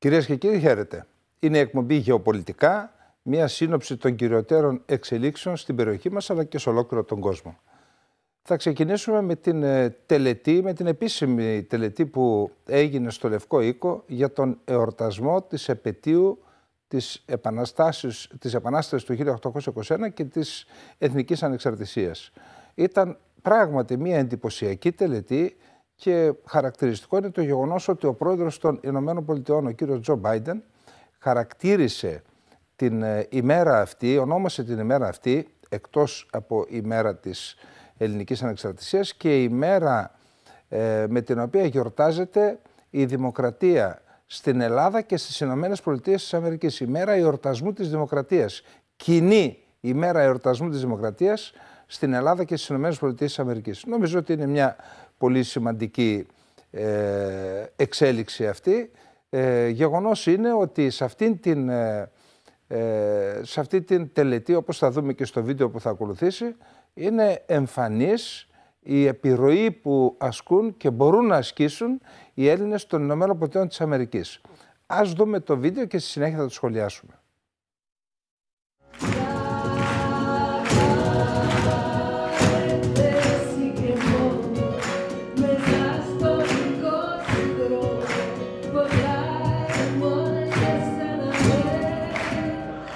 Κυρίες και κύριοι, χαίρετε. Είναι η εκπομπή Γεωπολιτικά, μια σύνοψη των κυριωτέρων εξελίξεων στην περιοχή μας αλλά και σε ολόκληρο τον κόσμο. Θα ξεκινήσουμε με την τελετή, με την επίσημη τελετή που έγινε στο Λευκό Οίκο για τον εορτασμό της επετείου της Επανάστασης του 1821 και της Εθνικής Ανεξαρτησίας. Ήταν πράγματι μια εντυπωσιακή τελετή και χαρακτηριστικό είναι το γεγονός ότι ο πρόεδρος των Ηνωμένων Πολιτειών, ο κύριος Τζο Μπάιντεν, χαρακτήρισε την ημέρα αυτή, ονόμασε την ημέρα αυτή, εκτός από ημέρα της Ελληνικής Ανεξαρτησίας, και η ημέρα με την οποία γιορτάζεται η δημοκρατία στην Ελλάδα και στις Ηνωμένες Πολιτείες της Αμερικής. Η μέρα εορτασμού της δημοκρατίας. Κοινή ημέρα εορτασμού της δημοκρατίας στην Ελλάδα και στις Ηνωμένες Πολιτείες της Αμερικής. Νομίζω ότι είναι μια πολύ σημαντική εξέλιξη αυτή. Γεγονός είναι ότι σε αυτή την τελετή, όπως θα δούμε και στο βίντεο που θα ακολουθήσει, είναι εμφανής η επιρροή που ασκούν και μπορούν να ασκήσουν οι Έλληνες των Ηνωμένων Πολιτειών της Αμερικής. Ας δούμε το βίντεο και στη συνέχεια θα το σχολιάσουμε.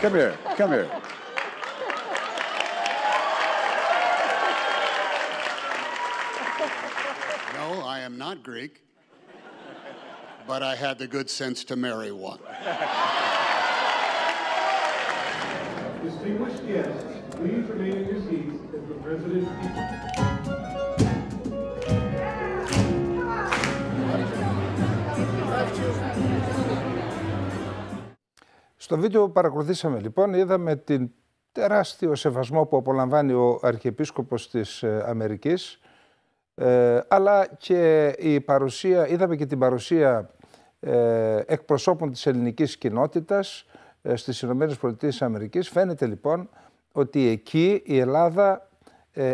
Come here, come here. No, I am not Greek, but I had the good sense to marry one. Distinguished guests, please remain in your seats as the President... Στο βίντεο που παρακολουθήσαμε λοιπόν, είδαμε την τεράστιο σεβασμό που απολαμβάνει ο Αρχιεπίσκοπος της Αμερικής, αλλά και είδαμε και την παρουσία εκπροσώπων της ελληνικής κοινότητας στις Ηνωμένες Πολιτείες της Αμερικής. Φαίνεται λοιπόν ότι εκεί η Ελλάδα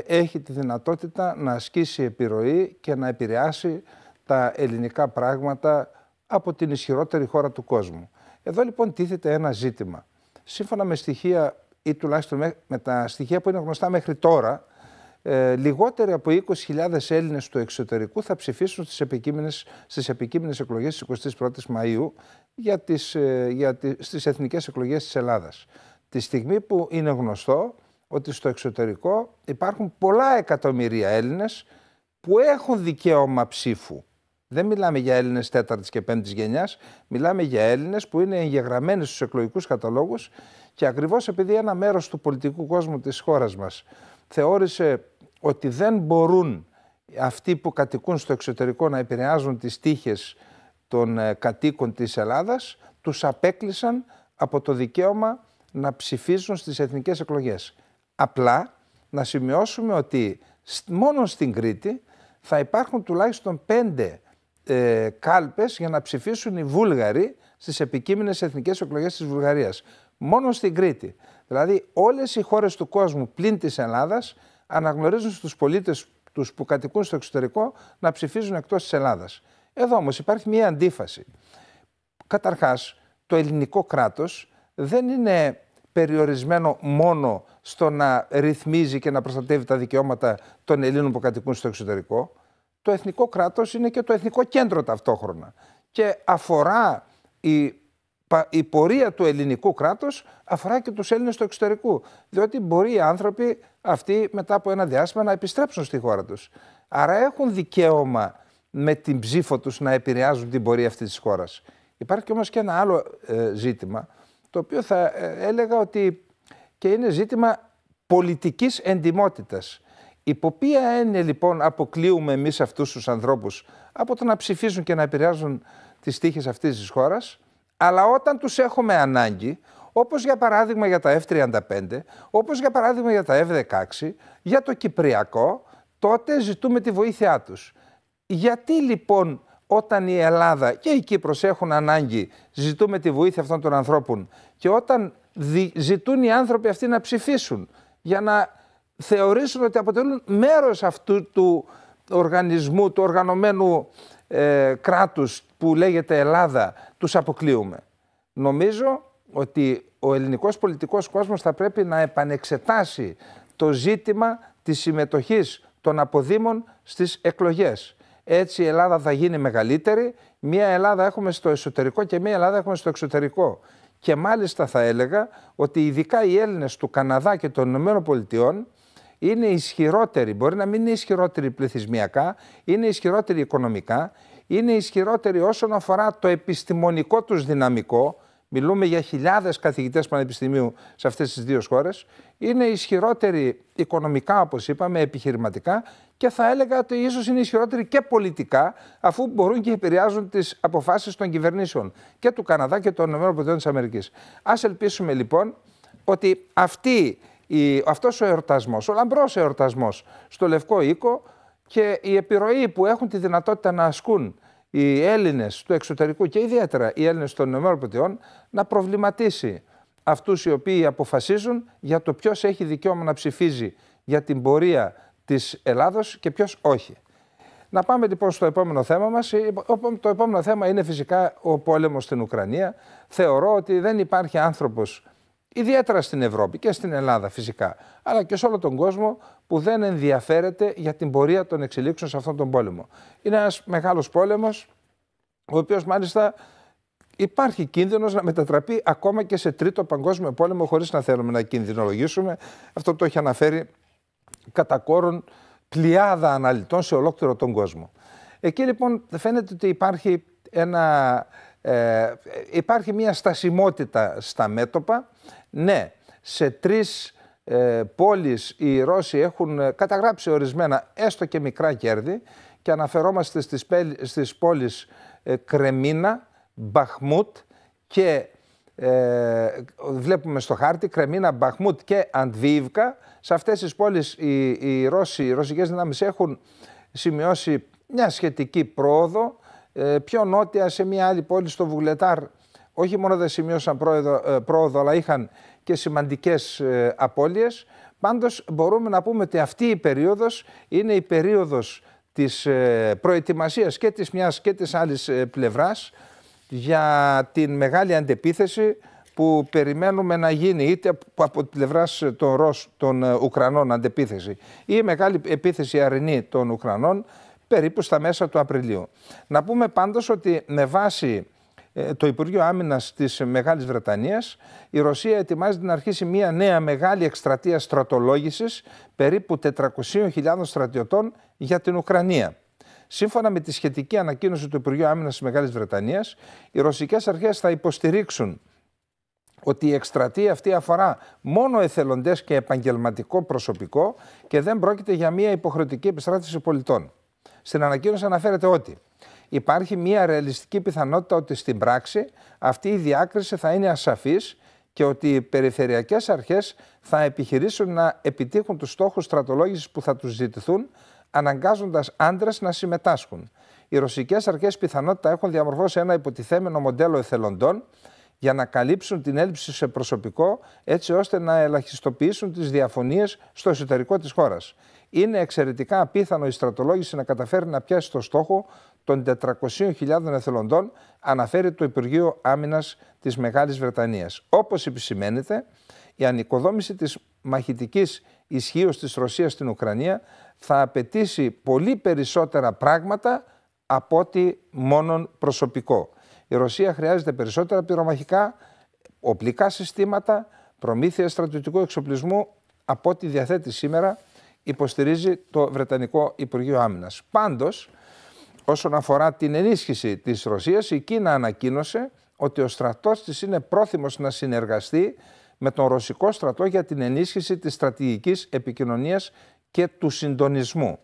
έχει τη δυνατότητα να ασκήσει επιρροή και να επηρεάσει τα ελληνικά πράγματα από την ισχυρότερη χώρα του κόσμου. Εδώ λοιπόν τίθεται ένα ζήτημα. Σύμφωνα με στοιχεία ή τουλάχιστον με τα στοιχεία που είναι γνωστά μέχρι τώρα, λιγότεροι από 20.000 Έλληνες του εξωτερικού θα ψηφίσουν στις επικείμενες εκλογές της 21ης Μαΐου στις εθνικές εκλογές της Ελλάδας. Τη στιγμή που είναι γνωστό ότι στο εξωτερικό υπάρχουν πολλά εκατομμύρια Έλληνες που έχουν δικαίωμα ψήφου. Δεν μιλάμε για Έλληνες 4ης και 5ης γενιάς, μιλάμε για Έλληνες που είναι εγγεγραμμένοι στους εκλογικούς καταλόγους, και ακριβώς επειδή ένα μέρος του πολιτικού κόσμου της χώρας μας θεώρησε ότι δεν μπορούν αυτοί που κατοικούν στο εξωτερικό να επηρεάζουν τις τύχες των κατοίκων της Ελλάδας, τους απέκλεισαν από το δικαίωμα να ψηφίσουν στις εθνικές εκλογές. Απλά να σημειώσουμε ότι μόνο στην Κρήτη θα υπάρχουν τουλάχιστον 5 κάλπες για να ψηφίσουν οι Βούλγαροι στις επικείμενες εθνικές εκλογές της Βουλγαρίας. Μόνο στην Κρήτη. Δηλαδή όλες οι χώρες του κόσμου πλην της Ελλάδας αναγνωρίζουν στους πολίτες τους που κατοικούν στο εξωτερικό να ψηφίζουν εκτός της Ελλάδας. Εδώ όμως υπάρχει μια αντίφαση. Καταρχάς, το ελληνικό κράτος δεν είναι περιορισμένο μόνο στο να ρυθμίζει και να προστατεύει τα δικαιώματα των Ελλήνων που κατοικούν στο εξωτερικό. Το εθνικό κράτος είναι και το εθνικό κέντρο ταυτόχρονα. Και αφορά η πορεία του ελληνικού κράτους, αφορά και τους Έλληνες του εξωτερικού. Διότι μπορεί οι άνθρωποι αυτοί μετά από ένα διάστημα να επιστρέψουν στη χώρα τους. Άρα έχουν δικαίωμα με την ψήφο τους να επηρεάζουν την πορεία αυτής της χώρας. Υπάρχει όμως και ένα άλλο ζήτημα, το οποίο θα έλεγα ότι και είναι ζήτημα πολιτικής εντιμότητας. Υπό ποια έννοια λοιπόν αποκλείουμε εμείς αυτούς τους ανθρώπους από το να ψηφίζουν και να επηρεάζουν τις τύχες αυτής της χώρας, αλλά όταν τους έχουμε ανάγκη, όπως για παράδειγμα για τα F-35, όπως για παράδειγμα για τα F-16, για το Κυπριακό, τότε ζητούμε τη βοήθειά τους. Γιατί λοιπόν όταν η Ελλάδα και η Κύπρος έχουν ανάγκη, ζητούμε τη βοήθεια αυτών των ανθρώπων, και όταν ζητούν οι άνθρωποι αυτοί να ψηφίσουν για να θεωρήσουν ότι αποτελούν μέρος αυτού του οργανισμού, του οργανωμένου κράτους που λέγεται Ελλάδα τους αποκλείουμε. Νομίζω ότι ο ελληνικός πολιτικός κόσμος θα πρέπει να επανεξετάσει το ζήτημα της συμμετοχής των αποδήμων στις εκλογές. Έτσι η Ελλάδα θα γίνει μεγαλύτερη, μία Ελλάδα έχουμε στο εσωτερικό και μία Ελλάδα έχουμε στο εξωτερικό. Και μάλιστα θα έλεγα ότι ειδικά οι Έλληνες του Καναδά και των Ηνωμένων Πολιτειών είναι ισχυρότεροι, μπορεί να μην είναι ισχυρότεροι πληθυσμιακά, είναι ισχυρότεροι οικονομικά, είναι ισχυρότεροι όσον αφορά το επιστημονικό τους δυναμικό. Μιλούμε για χιλιάδες καθηγητές πανεπιστημίου σε αυτές τις δύο χώρες. Είναι ισχυρότεροι οικονομικά, όπως είπαμε, επιχειρηματικά, και θα έλεγα ότι ίσως είναι ισχυρότεροι και πολιτικά, αφού μπορούν και επηρεάζουν τις αποφάσεις των κυβερνήσεων και του Καναδά και των ΗΠΑ. Ας ελπίσουμε λοιπόν ότι αυτός ο εορτασμός, ο λαμπρός εορτασμός στο Λευκό Οίκο και η επιρροή που έχουν τη δυνατότητα να ασκούν οι Έλληνες του εξωτερικού και ιδιαίτερα οι Έλληνες των ΗΠΑ, να προβληματίσει αυτούς οι οποίοι αποφασίζουν για το ποιος έχει δικαίωμα να ψηφίζει για την πορεία της Ελλάδος και ποιος όχι. Να πάμε λοιπόν στο επόμενο θέμα μας. Το επόμενο θέμα είναι φυσικά ο πόλεμος στην Ουκρανία. Θεωρώ ότι δεν υπάρχει άνθρωπος, ιδιαίτερα στην Ευρώπη και στην Ελλάδα φυσικά, αλλά και σε όλο τον κόσμο, που δεν ενδιαφέρεται για την πορεία των εξελίξεων σε αυτόν τον πόλεμο. Είναι ένας μεγάλος πόλεμος, ο οποίος μάλιστα υπάρχει κίνδυνος να μετατραπεί ακόμα και σε τρίτο παγκόσμιο πόλεμο, χωρίς να θέλουμε να κινδυνολογήσουμε. Αυτό το έχει αναφέρει κατά κόρον πλειάδα αναλυτών σε ολόκληρο τον κόσμο. Εκεί λοιπόν φαίνεται ότι υπάρχει μια στασιμότητα στα μέτωπα. Ναι, σε 3 πόλεις οι Ρώσοι έχουν καταγράψει ορισμένα έστω και μικρά κέρδη, και αναφερόμαστε στις πόλεις Κρεμίνα, Μπαχμούτ και βλέπουμε στο χάρτη Κρεμίνα, Μπαχμούτ και Αντβίβκα. Σε αυτές τις πόλεις οι ρωσικές δυνάμεις έχουν σημειώσει μια σχετική πρόοδο. Πιο νότια, σε μια άλλη πόλη, στο Βουγλετάρ, όχι μόνο δεν σημειώσαν πρόοδο, αλλά είχαν και σημαντικές απώλειες. Πάντως μπορούμε να πούμε ότι αυτή η περίοδος είναι η περίοδος της προετοιμασίας και της μιας και της άλλης πλευράς για την μεγάλη αντεπίθεση που περιμένουμε να γίνει, είτε από την πλευρά των Ουκρανών αντεπίθεση ή η μεγάλη επίθεση αρινή των Ουκρανών περίπου στα μέσα του Απριλίου. Να πούμε πάντως ότι με βάση το Υπουργείο Άμυνας της Μεγάλης Βρετανίας, η Ρωσία ετοιμάζεται να αρχίσει μια νέα μεγάλη εκστρατεία στρατολόγησης περίπου 400.000 στρατιωτών για την Ουκρανία. Σύμφωνα με τη σχετική ανακοίνωση του Υπουργείου Άμυνας της Μεγάλης Βρετανίας, οι ρωσικές αρχές θα υποστηρίξουν ότι η εκστρατεία αυτή αφορά μόνο εθελοντές και επαγγελματικό προσωπικό και δεν πρόκειται για μια υποχρεωτική επιστράτευση πολιτών. Στην ανακοίνωση αναφέρεται ότι υπάρχει μια ρεαλιστική πιθανότητα ότι στην πράξη αυτή η διάκριση θα είναι ασαφής και ότι οι περιφερειακές αρχές θα επιχειρήσουν να επιτύχουν τους στόχους στρατολόγησης που θα τους ζητηθούν, αναγκάζοντας άντρες να συμμετάσχουν. Οι ρωσικές αρχές πιθανότητα έχουν διαμορφώσει ένα υποτιθέμενο μοντέλο εθελοντών για να καλύψουν την έλλειψη σε προσωπικό, έτσι ώστε να ελαχιστοποιήσουν τις διαφωνίες στο εσωτερικό της χώρας. Είναι εξαιρετικά απίθανο η στρατολόγηση να καταφέρει να πιάσει το στόχο των 400.000 εθελοντών, αναφέρει το Υπουργείο Άμυνας της Μεγάλης Βρετανίας. Όπως επισημαίνεται, η ανοικοδόμηση της μαχητικής ισχύως της Ρωσίας στην Ουκρανία θα απαιτήσει πολύ περισσότερα πράγματα από ότι μόνον προσωπικό. Η Ρωσία χρειάζεται περισσότερα πυρομαχικά, οπλικά συστήματα, προμήθεια στρατιωτικού εξοπλισμού από ό,τι διαθέτει σήμερα, υποστηρίζει το Βρετανικό Υπουργείο Άμυνας. Πάντως, όσον αφορά την ενίσχυση της Ρωσίας, η Κίνα ανακοίνωσε ότι ο στρατός της είναι πρόθυμος να συνεργαστεί με τον Ρωσικό στρατό για την ενίσχυση της στρατηγικής επικοινωνίας και του συντονισμού.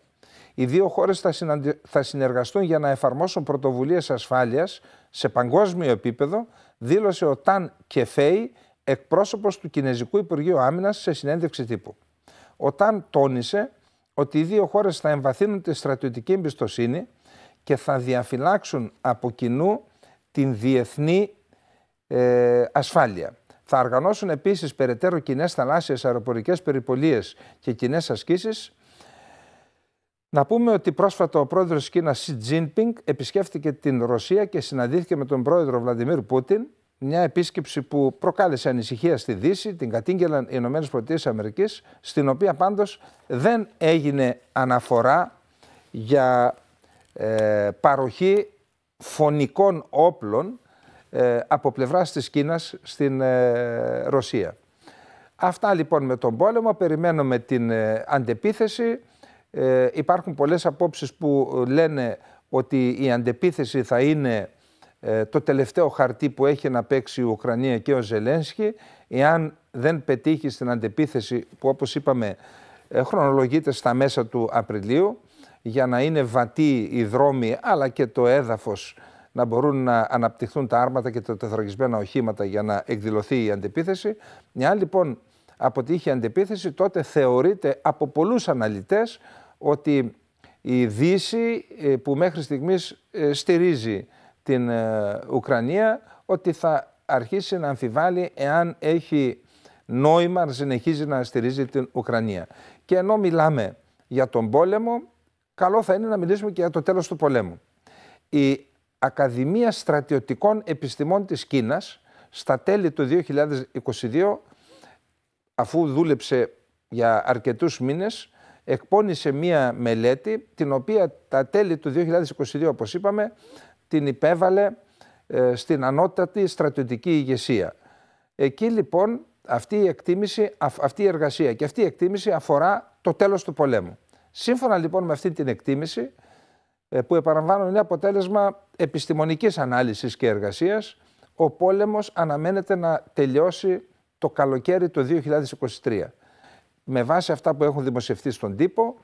Οι δύο χώρες θα συνεργαστούν για να εφαρμόσουν πρωτοβουλίες ασφάλειας σε παγκόσμιο επίπεδο, δήλωσε ο Ταν Κεφέι, εκπρόσωπος του Κινεζικού Υπουργείου Άμυνας, σε συνέντευξη τύπου. Ο Ταν τόνισε ότι οι δύο χώρες θα εμβαθύνουν τη στρατιωτική εμπιστοσύνη και θα διαφυλάξουν από κοινού την διεθνή ασφάλεια. Θα οργανώσουν επίσης περαιτέρω κοινές θαλάσσιες αεροπορικές περιπολίες και κοινές ασκήσεις Να πούμε ότι πρόσφατα ο πρόεδρος της Κίνας, Σι Τζίνπινγκ, επισκέφθηκε την Ρωσία και συναντήθηκε με τον πρόεδρο Βλαντιμίρ Πούτιν. Μια επίσκεψη που προκάλεσε ανησυχία στη Δύση, την κατήγγελαν οι ΗΠΑ, στην οποία πάντως δεν έγινε αναφορά για παροχή φωνικών όπλων από πλευράς της Κίνας στην Ρωσία. Αυτά λοιπόν με τον πόλεμο. Περιμένουμε την αντεπίθεση. Υπάρχουν πολλές απόψεις που λένε ότι η αντεπίθεση θα είναι το τελευταίο χαρτί που έχει να παίξει η Ουκρανία και ο Ζελένσκι. Εάν δεν πετύχει στην αντεπίθεση, που όπως είπαμε χρονολογείται στα μέσα του Απριλίου, για να είναι βατοί οι δρόμοι αλλά και το έδαφος, να μπορούν να αναπτυχθούν τα άρματα και τα τεθραγισμένα οχήματα για να εκδηλωθεί η αντεπίθεση. Εάν λοιπόν αποτύχει η αντεπίθεση, τότε θεωρείται από πολλούς αναλυτές ότι η Δύση, που μέχρι στιγμής στηρίζει την Ουκρανία, ότι θα αρχίσει να αμφιβάλλει εάν έχει νόημα να συνεχίζει να στηρίζει την Ουκρανία. Και ενώ μιλάμε για τον πόλεμο, καλό θα είναι να μιλήσουμε και για το τέλος του πολέμου. Η Ακαδημία Στρατιωτικών Επιστημών της Κίνας στα τέλη του 2022, αφού δούλεψε για αρκετούς μήνες, εκπώνησε μία μελέτη, την οποία τα τέλη του 2022, όπως είπαμε, την υπέβαλε στην ανώτατη στρατιωτική ηγεσία. Εκεί λοιπόν αυτή η εργασία και αυτή η εκτίμηση αφορά το τέλος του πολέμου. Σύμφωνα λοιπόν με αυτή την εκτίμηση, που επαναλαμβάνω είναι αποτέλεσμα επιστημονικής ανάλυσης και εργασίας, ο πόλεμος αναμένεται να τελειώσει το καλοκαίρι του 2023. Με βάση αυτά που έχουν δημοσιευτεί στον τύπο,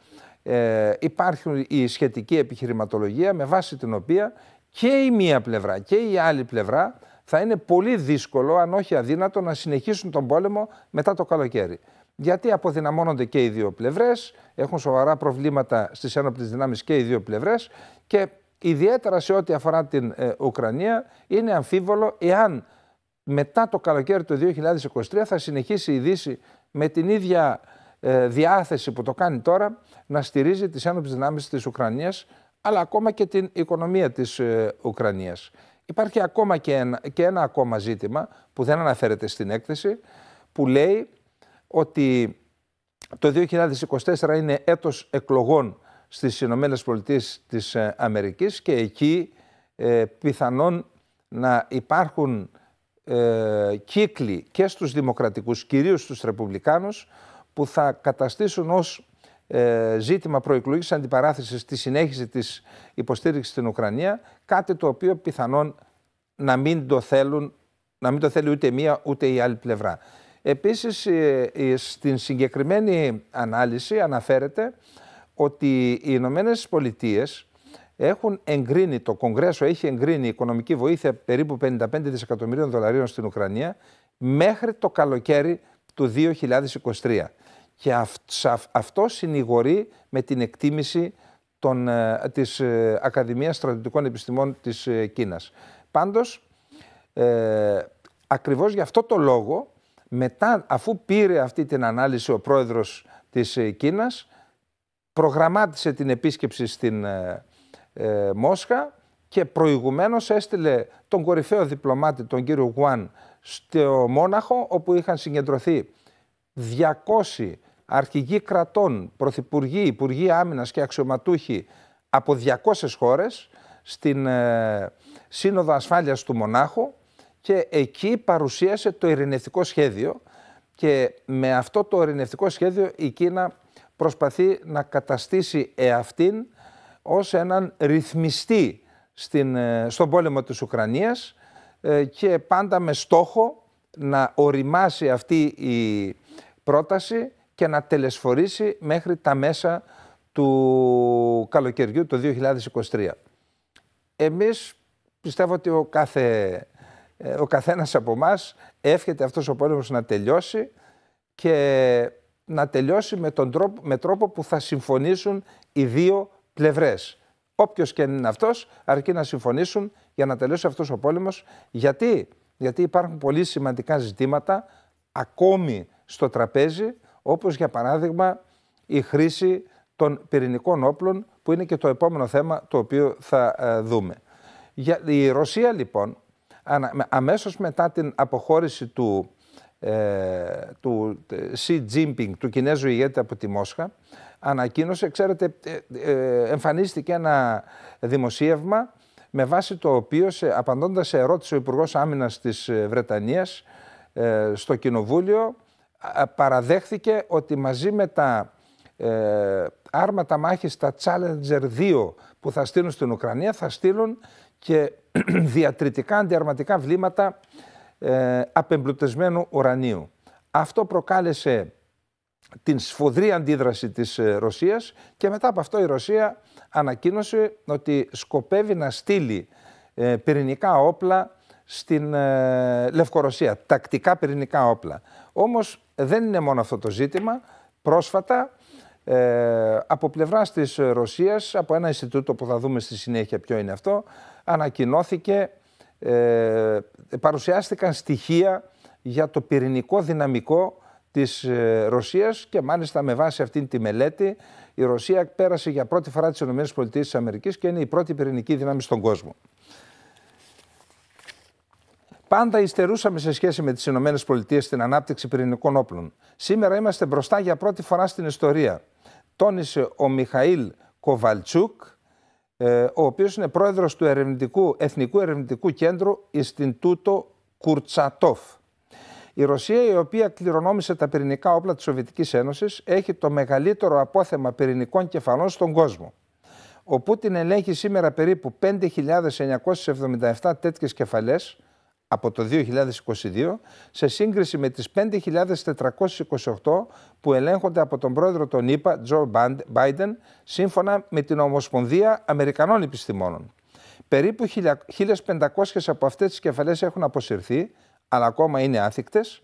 υπάρχει η σχετική επιχειρηματολογία, με βάση την οποία και η μία πλευρά και η άλλη πλευρά θα είναι πολύ δύσκολο, αν όχι αδύνατο, να συνεχίσουν τον πόλεμο μετά το καλοκαίρι. Γιατί αποδυναμώνονται και οι δύο πλευρές, έχουν σοβαρά προβλήματα στις ένοπλες δυνάμεις και οι δύο πλευρές, και ιδιαίτερα σε ό,τι αφορά την Ουκρανία είναι αμφίβολο εάν μετά το καλοκαίρι του 2023 θα συνεχίσει η Δύση με την ίδια διάθεση που το κάνει τώρα να στηρίζει τις ένοπλες δυνάμεις της Ουκρανίας, αλλά ακόμα και την οικονομία της Ουκρανίας. Υπάρχει ακόμα και ένα ακόμα ζήτημα που δεν αναφέρεται στην έκθεση, που λέει ότι το 2024 είναι έτος εκλογών στις Ηνωμένες Πολιτείες της Αμερικής, και εκεί πιθανόν να υπάρχουν κύκλοι και στους δημοκρατικούς, κυρίως στους ρεπουμπλικάνους, που θα καταστήσουν ως ζήτημα προεκλογής αντιπαράθεσης στη συνέχιση της υποστήριξης στην Ουκρανία, κάτι το οποίο πιθανόν να μην το θέλει ούτε μία ούτε η άλλη πλευρά. Επίσης, στην συγκεκριμένη ανάλυση αναφέρεται ότι οι Ηνωμένες Πολιτείες έχουν εγκρίνει, το Κογκρέσο έχει εγκρίνει οικονομική βοήθεια περίπου 55 δισεκατομμυρίων δολαρίων στην Ουκρανία μέχρι το καλοκαίρι του 2023. Και αυτό συνηγορεί με την εκτίμηση της Ακαδημίας Στρατιωτικών Επιστημών της Κίνας. Πάντως, ακριβώς γι' αυτό το λόγο, μετά, αφού πήρε αυτή την ανάλυση ο πρόεδρος της Κίνας, προγραμμάτισε την επίσκεψη στην Μόσχα και προηγουμένως έστειλε τον κορυφαίο διπλωμάτη, τον κύριο Γουάν, στο Μόναχο, όπου είχαν συγκεντρωθεί 200 αρχηγοί κρατών, πρωθυπουργοί, υπουργοί άμυνας και αξιωματούχοι από 200 χώρες στην Σύνοδο Ασφάλειας του Μονάχου, και εκεί παρουσίασε το ειρηνευτικό σχέδιο, και με αυτό το ειρηνευτικό σχέδιο η Κίνα προσπαθεί να καταστήσει εαυτήν ως έναν ρυθμιστή στον πόλεμο της Ουκρανίας, και πάντα με στόχο να οριμάσει αυτή η πρόταση και να τελεσφορήσει μέχρι τα μέσα του καλοκαιριού του 2023. Εμείς πιστεύω ότι ο καθένας από εμάς εύχεται αυτός ο πόλεμος να τελειώσει, και να τελειώσει με τρόπο που θα συμφωνήσουν οι δύο πλευρές. Όποιος και είναι αυτός, αρκεί να συμφωνήσουν για να τελειώσει αυτός ο πόλεμος. Γιατί υπάρχουν πολύ σημαντικά ζητήματα ακόμη στο τραπέζι, όπως για παράδειγμα η χρήση των πυρηνικών όπλων, που είναι και το επόμενο θέμα το οποίο θα δούμε. Η Ρωσία λοιπόν, αμέσως μετά την αποχώρηση του Xi Jinping, του Κινέζου ηγέτη από τη Μόσχα, ανακοίνωσε, ξέρετε, εμφανίστηκε ένα δημοσίευμα με βάση το οποίο, απαντώντας σε ερώτηση ο Υπουργός Άμυνας της Βρετανίας στο Κοινοβούλιο, παραδέχθηκε ότι μαζί με τα άρματα μάχης, τα Challenger 2 που θα στείλουν στην Ουκρανία, θα στείλουν και διατριτικά αντιαρματικά βλήματα απεμπλουτισμένου ουρανίου. Αυτό προκάλεσε την σφοδρή αντίδραση της Ρωσίας και μετά από αυτό η Ρωσία ανακοίνωσε ότι σκοπεύει να στείλει πυρηνικά όπλα στην Λευκορωσία, τακτικά πυρηνικά όπλα. Όμως δεν είναι μόνο αυτό το ζήτημα. Πρόσφατα από πλευράς της Ρωσίας, από ένα Ινστιτούτο που θα δούμε στη συνέχεια ποιο είναι αυτό, ανακοινώθηκε, παρουσιάστηκαν στοιχεία για το πυρηνικό δυναμικό της Ρωσίας και μάλιστα με βάση αυτήν τη μελέτη η Ρωσία πέρασε για πρώτη φορά τις ΗΠΑ και είναι η πρώτη πυρηνική δύναμη στον κόσμο. Πάντα υστερούσαμε σε σχέση με τις ΗΠΑ στην ανάπτυξη πυρηνικών όπλων. Σήμερα είμαστε μπροστά για πρώτη φορά στην ιστορία, τόνισε ο Μιχαήλ Κοβαλτσούκ, ο οποίος είναι πρόεδρος του Εθνικού Ερευνητικού Κέντρου Ινστιτούτο Κουρτσατόφ. Η Ρωσία, η οποία κληρονόμησε τα πυρηνικά όπλα της Σοβιετικής Ένωσης, έχει το μεγαλύτερο απόθεμα πυρηνικών κεφαλών στον κόσμο. Ο Πούτιν ελέγχει σήμερα περίπου 5.977 τέτοιες κεφαλές από το 2022, σε σύγκριση με τις 5.428 που ελέγχονται από τον πρόεδρο των ΗΠΑ, Τζο Μπάιντεν, σύμφωνα με την Ομοσπονδία Αμερικανών Επιστημόνων. Περίπου 1.500 από αυτές τις κεφαλές έχουν αποσυρθεί, αλλά ακόμα είναι άθικτες,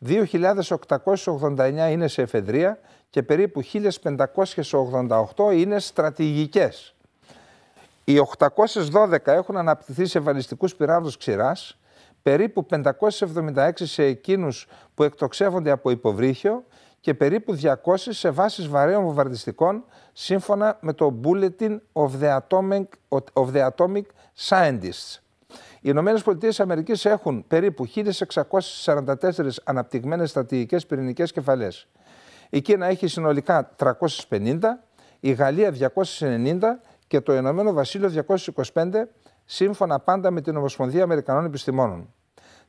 2.889 είναι σε εφεδρεία και περίπου 1.588 είναι στρατηγικές. Οι 812 έχουν αναπτυχθεί σε βαλιστικούς πυράβλους ξηράς, περίπου 576 σε εκείνους που εκτοξεύονται από υποβρύχιο και περίπου 200 σε βάσεις βαρέων βομβαρδιστικών, σύμφωνα με το Bulletin of the Atomic Scientists. Οι ΗΠΑ έχουν περίπου 1.644 αναπτυγμένες στρατηγικές πυρηνικές κεφαλές. Η Κίνα έχει συνολικά 350, η Γαλλία 290 και το Ηνωμένο Βασίλειο 225, σύμφωνα πάντα με την Ομοσπονδία Αμερικανών Επιστημόνων.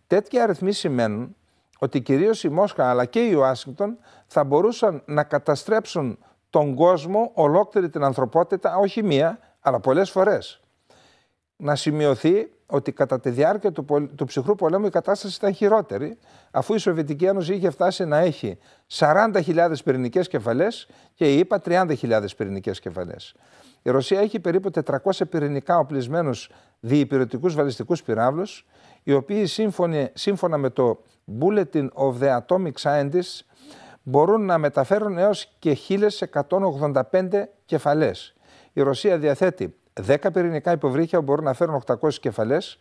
Τέτοιοι αριθμοί σημαίνουν ότι κυρίως η Μόσχα αλλά και η Ουάσιγκτον θα μπορούσαν να καταστρέψουν τον κόσμο, ολόκληρη την ανθρωπότητα, όχι μία, αλλά πολλές φορές. Να σημειωθεί ότι κατά τη διάρκεια του ψυχρού πολέμου η κατάσταση ήταν χειρότερη, αφού η Σοβιετική Ένωση είχε φτάσει να έχει 40.000 πυρηνικές κεφαλές και η ΗΠΑ 30.000 πυρηνικές κεφαλές. Η Ρωσία έχει περίπου 400 πυρηνικά οπλισμένους διυπηρωτικούς βαλιστικούς πυράβλους, οι οποίοι σύμφωνα με το Bulletin of the Atomic Scientists μπορούν να μεταφέρουν έως και 1.185 κεφαλές. Η Ρωσία διαθέτει 10 πυρηνικά υποβρύχια που μπορούν να φέρουν 800 κεφαλές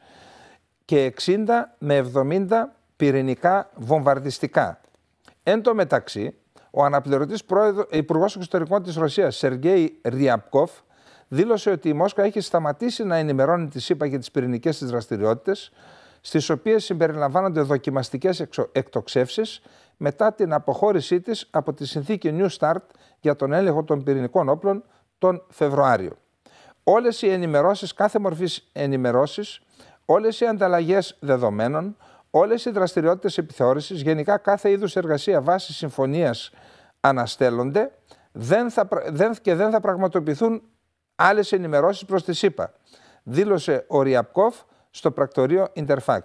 και 60 με 70 πυρηνικά βομβαρδιστικά. Εν τω μεταξύ, ο αναπληρωτής υπουργός εξωτερικών της Ρωσίας, Σεργέη Ριαπκόφ, δήλωσε ότι η Μόσχα έχει σταματήσει να ενημερώνει τη ΣΥΠΑ για τις πυρηνικές της δραστηριότητες, στις οποίες συμπεριλαμβάνονται δοκιμαστικές εκτοξεύσεις μετά την αποχώρησή της από τη συνθήκη New Start για τον έλεγχο των πυρηνικών όπλων τον Φεβρουάριο. Όλες οι ενημερώσεις, κάθε μορφής ενημερώσεις, όλες οι ανταλλαγές δεδομένων, όλες οι δραστηριότητες επιθεώρησης, γενικά κάθε είδους εργασία βάσει συμφωνίας αναστέλλονται και δεν θα πραγματοποιηθούν άλλες ενημερώσεις προς τη ΣΥΠΑ, δήλωσε ο Ριαπκόφ στο πρακτορείο Interfax.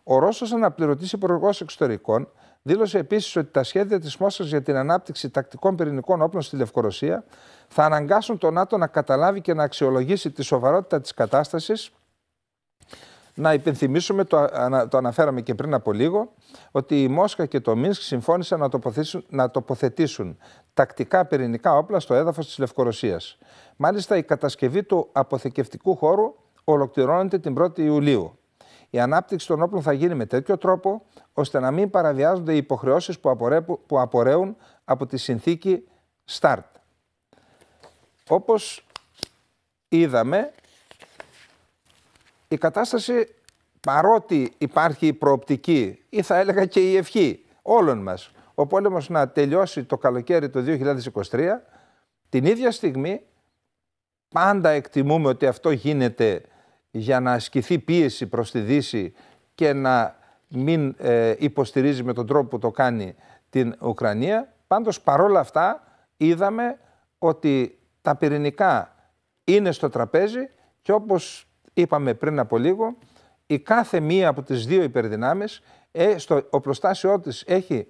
Ο Ρώσος αναπληρωτής υπουργός εξωτερικών δήλωσε επίσης ότι τα σχέδια της Μόσχας για την ανάπτυξη τακτικών πυρηνικών όπλων στη Λευκορωσία θα αναγκάσουν το ΝΑΤΟ να καταλάβει και να αξιολογήσει τη σοβαρότητα της κατάστασης. Να υπενθυμίσουμε, το αναφέραμε και πριν από λίγο, ότι η Μόσχα και το Μίνσκ συμφώνησαν να τοποθετήσουν τακτικά πυρηνικά όπλα στο έδαφος της Λευκορωσίας. Μάλιστα, η κατασκευή του αποθηκευτικού χώρου ολοκληρώνεται την 1η Ιουλίου. Η ανάπτυξη των όπλων θα γίνει με τέτοιο τρόπο, ώστε να μην παραβιάζονται οι υποχρεώσεις που απορρέουν από τη συνθήκη START. όπως είδαμε, η κατάσταση, παρότι υπάρχει η προοπτική ή θα έλεγα και η ευχή όλων μας, ο πόλεμος να τελειώσει το καλοκαίρι του 2023, την ίδια στιγμή πάντα εκτιμούμε ότι αυτό γίνεται για να ασκηθεί πίεση προς τη Δύση και να μην υποστηρίζει με τον τρόπο που το κάνει την Ουκρανία. Πάντως παρόλα αυτά είδαμε ότι τα πυρηνικά είναι στο τραπέζι και όπως είπαμε πριν από λίγο, η κάθε μία από τις δύο υπερδυνάμεις στο οπλοστάσιό της έχει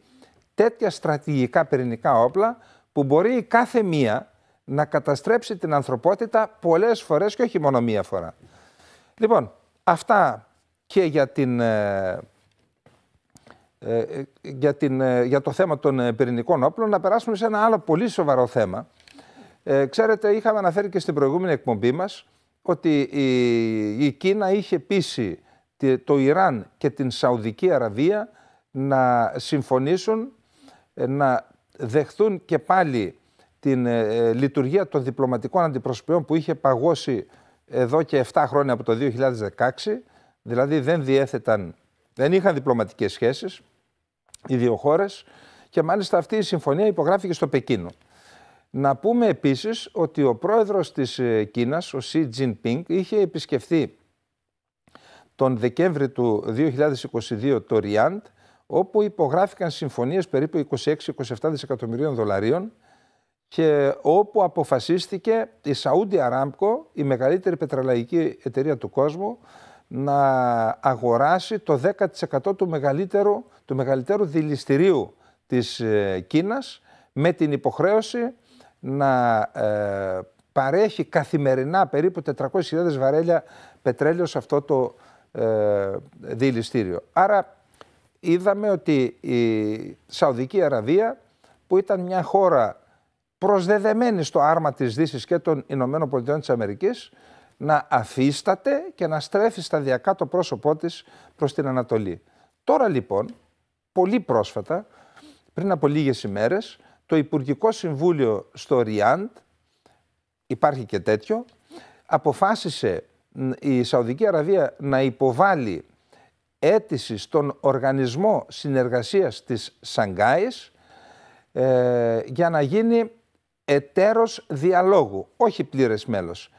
τέτοια στρατηγικά πυρηνικά όπλα που μπορεί η κάθε μία να καταστρέψει την ανθρωπότητα πολλές φορές και όχι μόνο μία φορά. Λοιπόν, αυτά και για το θέμα των πυρηνικών όπλων. Να περάσουμε σε ένα άλλο πολύ σοβαρό θέμα. Ξέρετε, είχαμε αναφέρει και στην προηγούμενη εκπομπή μας ότι η Κίνα είχε πείσει το Ιράν και την Σαουδική Αραβία να συμφωνήσουν, να δεχθούν και πάλι την λειτουργία των διπλωματικών αντιπροσωπιών που είχε παγώσει εδώ και 7 χρόνια από το 2016, δηλαδή δεν είχαν διπλωματικές σχέσεις οι δύο χώρες και μάλιστα αυτή η συμφωνία υπογράφηκε στο Πεκίνο. Να πούμε επίσης ότι ο πρόεδρος της Κίνας, ο Σι Τζινπίνγκ, είχε επισκεφθεί τον Δεκέμβρη του 2022 το Ριάντ, όπου υπογράφηκαν συμφωνίες περίπου 26-27 δισεκατομμυρίων δολαρίων και όπου αποφασίστηκε η Saudi Aramco, η μεγαλύτερη πετρελαϊκή εταιρεία του κόσμου, να αγοράσει το 10% του μεγαλύτερου δηληστηρίου της Κίνας με την υποχρέωση να παρέχει καθημερινά περίπου 400.000 βαρέλια πετρέλαιο σε αυτό το δηληστήριο. Άρα είδαμε ότι η Σαουδική Αραβία, που ήταν μια χώρα προσδεδεμένη στο άρμα της Δύσης και των Ηνωμένων Πολιτειών της Αμερικής, να αφίσταται και να στρέφει σταδιακά το πρόσωπό της προς την Ανατολή. Τώρα λοιπόν, πολύ πρόσφατα, πριν από λίγες ημέρες, το Υπουργικό Συμβούλιο στο Ριάντ, υπάρχει και τέτοιο, αποφάσισε η Σαουδική Αραβία να υποβάλει αίτηση στον Οργανισμό Συνεργασίας της Σανγκάης για να γίνει εταίρος διαλόγου, όχι πλήρες μέλος,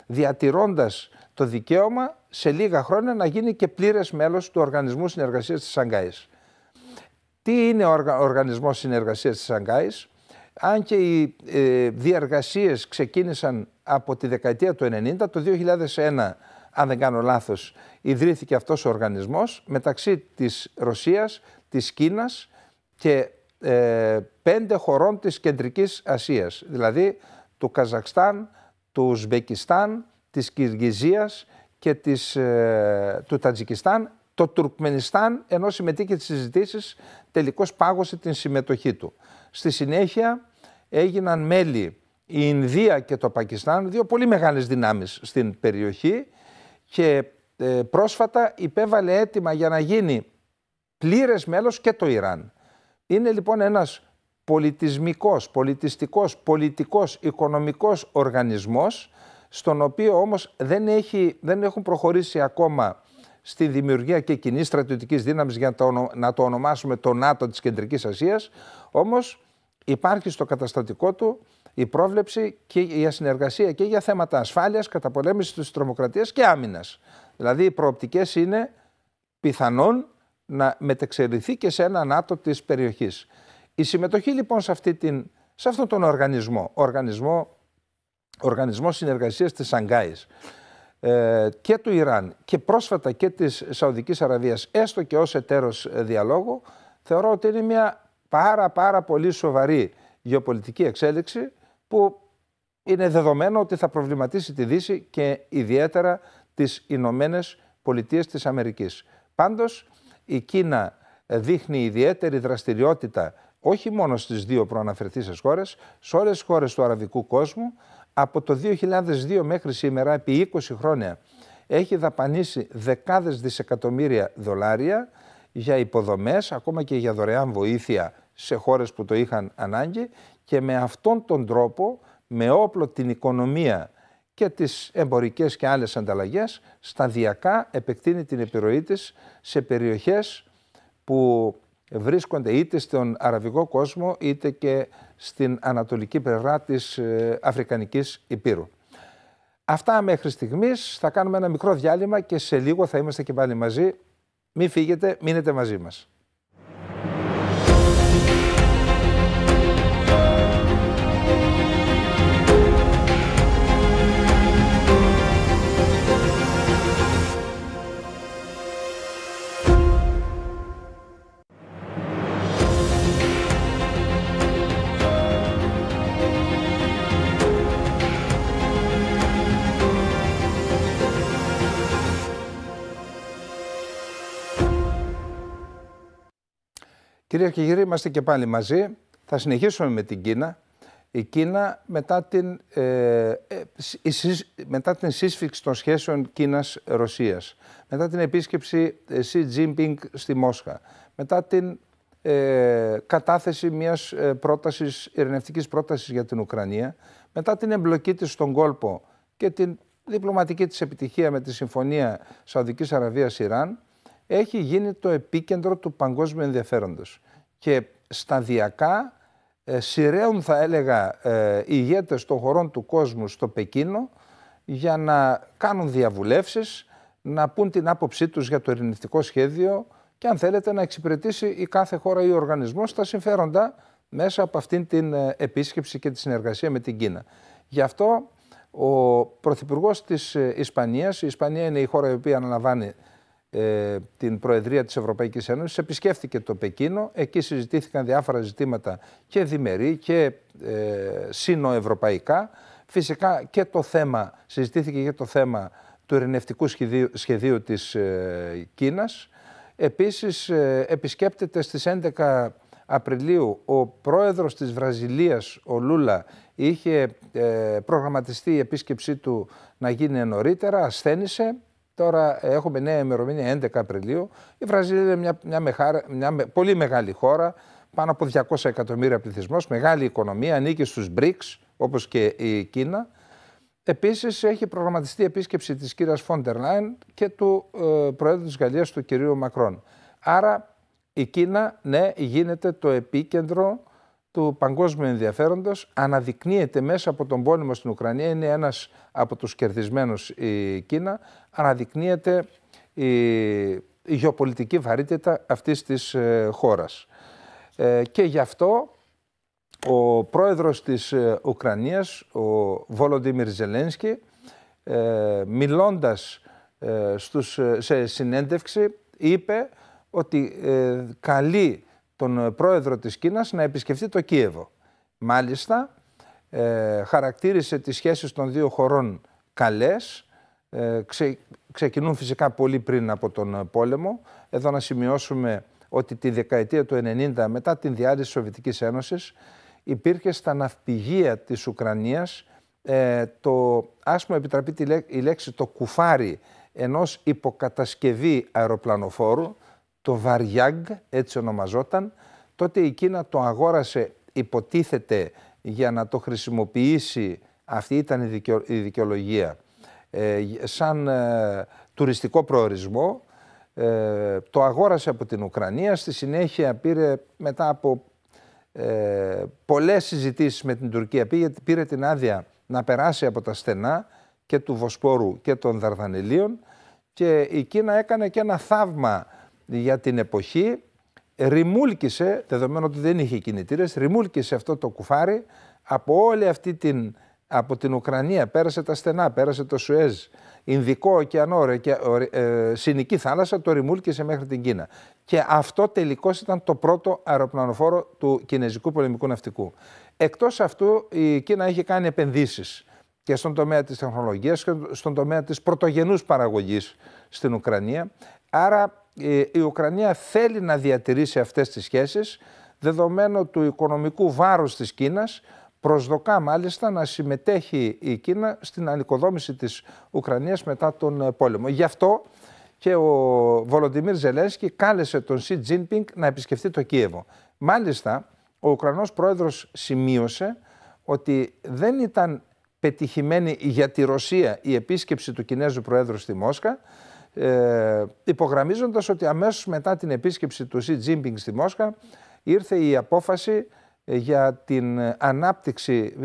διατηρώντας το δικαίωμα σε λίγα χρόνια να γίνει και πλήρες μέλος του Οργανισμού Συνεργασίας της Σανγκάης. Τι είναι ο Οργανισμός Συνεργασίας της Σανγκάης? Αν και οι διεργασίες ξεκίνησαν από τη δεκαετία του 90, το 2001, αν δεν κάνω λάθος, ιδρύθηκε αυτός ο οργανισμός μεταξύ της Ρωσίας, της Κίνας και 5 χωρών της Κεντρικής Ασίας, δηλαδή του Καζακστάν, του Ουσμπεκιστάν, της Κυργιζίας και του Τατζικιστάν. Το Τουρκμενιστάν, ενώ συμμετείχε στις συζητήσεις, τελικώς πάγωσε την συμμετοχή του. Στη συνέχεια έγιναν μέλη η Ινδία και το Πακιστάν, δύο πολύ μεγάλες δυνάμεις στην περιοχή, και πρόσφατα υπέβαλε αίτημα για να γίνει πλήρες μέλος και το Ιράν. Είναι λοιπόν ένας πολιτισμικός, πολιτιστικός, πολιτικός, οικονομικός οργανισμός, στον οποίο όμως δεν έχουν προχωρήσει ακόμα στη δημιουργία και κοινή στρατιωτικής δύναμης, για να το ονομάσουμε το ΝΑΤΟ της Κεντρικής Ασίας, όμως υπάρχει στο καταστατικό του η πρόβλεψη και για συνεργασία και για θέματα ασφάλειας, καταπολέμησης της τρομοκρατίας και άμυνας. Δηλαδή οι προοπτικές είναι πιθανόν να μετεξελιχθεί και σε ένα ΝΑΤΟ της περιοχής. Η συμμετοχή λοιπόν σε αυτόν τον οργανισμό συνεργασίας της Σανγκάης και του Ιράν και πρόσφατα και της Σαουδικής Αραβίας, έστω και ως εταίρος διαλόγου, θεωρώ ότι είναι μια πάρα πολύ σοβαρή γεωπολιτική εξέλιξη που είναι δεδομένο ότι θα προβληματίσει τη Δύση και ιδιαίτερα τις Ηνωμένες Πολιτείες της Αμερικής. Πάντως η Κίνα δείχνει ιδιαίτερη δραστηριότητα όχι μόνο στις δύο προαναφερθήσεις χώρες, σε όλες τις χώρες του αραβικού κόσμου. Από το 2002 μέχρι σήμερα, επί 20 χρόνια, έχει δαπανίσει δεκάδες δισεκατομμύρια δολάρια για υποδομές, ακόμα και για δωρεάν βοήθεια σε χώρες που το είχαν ανάγκη, και με αυτόν τον τρόπο με όπλο την οικονομία και τις εμπορικές και άλλες ανταλλαγές, σταδιακά επεκτείνει την επιρροή της σε περιοχές που βρίσκονται είτε στον αραβικό κόσμο είτε και στην ανατολική πλευρά της Αφρικανικής Υπήρου. Αυτά μέχρι στιγμής. Θα κάνουμε ένα μικρό διάλειμμα και σε λίγο θα είμαστε και πάλι μαζί. Μην φύγετε, μείνετε μαζί μας. Κυρίες και κύριοι, είμαστε και πάλι μαζί. Θα συνεχίσουμε με την Κίνα. Η Κίνα μετά την σύσφιξη των σχέσεων Κίνας-Ρωσίας, μετά την επίσκεψη Xi Jinping στη Μόσχα, μετά την κατάθεση μιας ειρηνευτικής πρότασης για την Ουκρανία, μετά την εμπλοκή της στον κόλπο και την διπλωματική της επιτυχία με τη Συμφωνία Σαουδικής Αραβίας-Ιράν, έχει γίνει το επίκεντρο του παγκόσμιου ενδιαφέροντος. Και σταδιακά σειραίουν, θα έλεγα, οι ηγέτες των χωρών του κόσμου στο Πεκίνο για να κάνουν διαβουλεύσεις, να πούν την άποψή τους για το ειρηνευτικό σχέδιο και, αν θέλετε, να εξυπηρετήσει η κάθε χώρα ή ο οργανισμός τα συμφέροντα μέσα από αυτήν την επίσκεψη και τη συνεργασία με την Κίνα. Γι' αυτό ο Πρωθυπουργός της Ισπανίας, η Ισπανία είναι η χώρα η οποία αναλαμβάνει την Προεδρία της Ευρωπαϊκής Ένωσης, επισκέφθηκε το Πεκίνο. Εκεί συζητήθηκαν διάφορα ζητήματα και διμερεί και σύνοευρωπαϊκά. Φυσικά και συζητήθηκε και το θέμα του ειρηνευτικού σχεδίου της Κίνας. Επίσης επισκέπτεται στις 11 Απριλίου ο πρόεδρος της Βραζιλίας, ο Λούλα. Είχε προγραμματιστεί η επίσκεψή του να γίνει νωρίτερα, ασθένησε. Τώρα έχουμε νέα ημερομηνία 11 Απριλίου. Η Βραζιλία είναι μια πολύ μεγάλη χώρα, πάνω από 200 εκατομμύρια πληθυσμός, μεγάλη οικονομία, ανήκει στους BRICS, όπως και η Κίνα. Επίσης έχει προγραμματιστεί η επίσκεψη της κυρίας Φόντερ Λάιν και του Προέδρου της Γαλλίας, του κυρίου Μακρόν. Άρα η Κίνα, ναι, γίνεται το επίκεντρο του παγκόσμιου ενδιαφέροντος, αναδεικνύεται μέσα από τον πόλεμο στην Ουκρανία, είναι ένας από τους κερδισμένους η Κίνα, αναδεικνύεται η γεωπολιτική βαρύτητα αυτής της χώρας. Και γι' αυτό ο πρόεδρος της Ουκρανίας, ο Βολοντίμιρ Ζελένσκι, μιλώντας σε συνέντευξη, είπε ότι καλεί τον πρόεδρο της Κίνας να επισκεφτεί το Κίεβο. Μάλιστα, χαρακτήρισε τις σχέσεις των δύο χωρών καλές, ξεκινούν φυσικά πολύ πριν από τον πόλεμο. Εδώ να σημειώσουμε ότι τη δεκαετία του 90, μετά την διάλυση της Σοβιετικής Ένωσης, υπήρχε στα ναυπηγεία της Ουκρανίας ας μου επιτραπεί η λέξη, το κουφάρι ενός υποκατασκευή αεροπλανοφόρου, το Βαριάγκ, έτσι ονομαζόταν. Τότε η Κίνα το αγόρασε, υποτίθεται, για να το χρησιμοποιήσει, αυτή ήταν η δικαιολογία, σαν τουριστικό προορισμό. Το αγόρασε από την Ουκρανία, στη συνέχεια πήρε, μετά από πολλές συζητήσεις με την Τουρκία, πήρε την άδεια να περάσει από τα στενά και του Βοσπόρου και των Δαρδανελίων, και η Κίνα έκανε και ένα θαύμα για την εποχή. Ρημούλκησε, δεδομένου ότι δεν είχε κινητήρες, ρημούλκησε αυτό το κουφάρι από όλη αυτή από την Ουκρανία, πέρασε τα στενά, πέρασε το Σουέζ, Ινδικό ωκεανό, Συνική θάλασσα, το ρημούλκησε μέχρι την Κίνα. Και αυτό τελικώς ήταν το πρώτο αεροπλανοφόρο του κινέζικου πολεμικού ναυτικού. Εκτός αυτού, η Κίνα έχει κάνει επενδύσεις και στον τομέα της τεχνολογίας και στον τομέα της πρωτογενούς παραγωγής στην Ουκρανία. Άρα η Ουκρανία θέλει να διατηρήσει αυτές τις σχέσεις, δεδομένου του οικονομικού βάρους της Κίνας. Προσδοκά μάλιστα να συμμετέχει η Κίνα στην ανοικοδόμηση της Ουκρανίας μετά τον πόλεμο. Γι' αυτό και ο Βολοντιμίρ Ζελένσκι κάλεσε τον Xi Jinping να επισκεφτεί το Κίεβο. Μάλιστα, ο Ουκρανός πρόεδρος σημείωσε ότι δεν ήταν πετυχημένη για τη Ρωσία η επίσκεψη του Κινέζου Προέδρου στη Μόσχα, υπογραμμίζοντας ότι αμέσως μετά την επίσκεψη του Σι Τζίνπινγκ στη Μόσχα ήρθε η απόφαση για την ανάπτυξη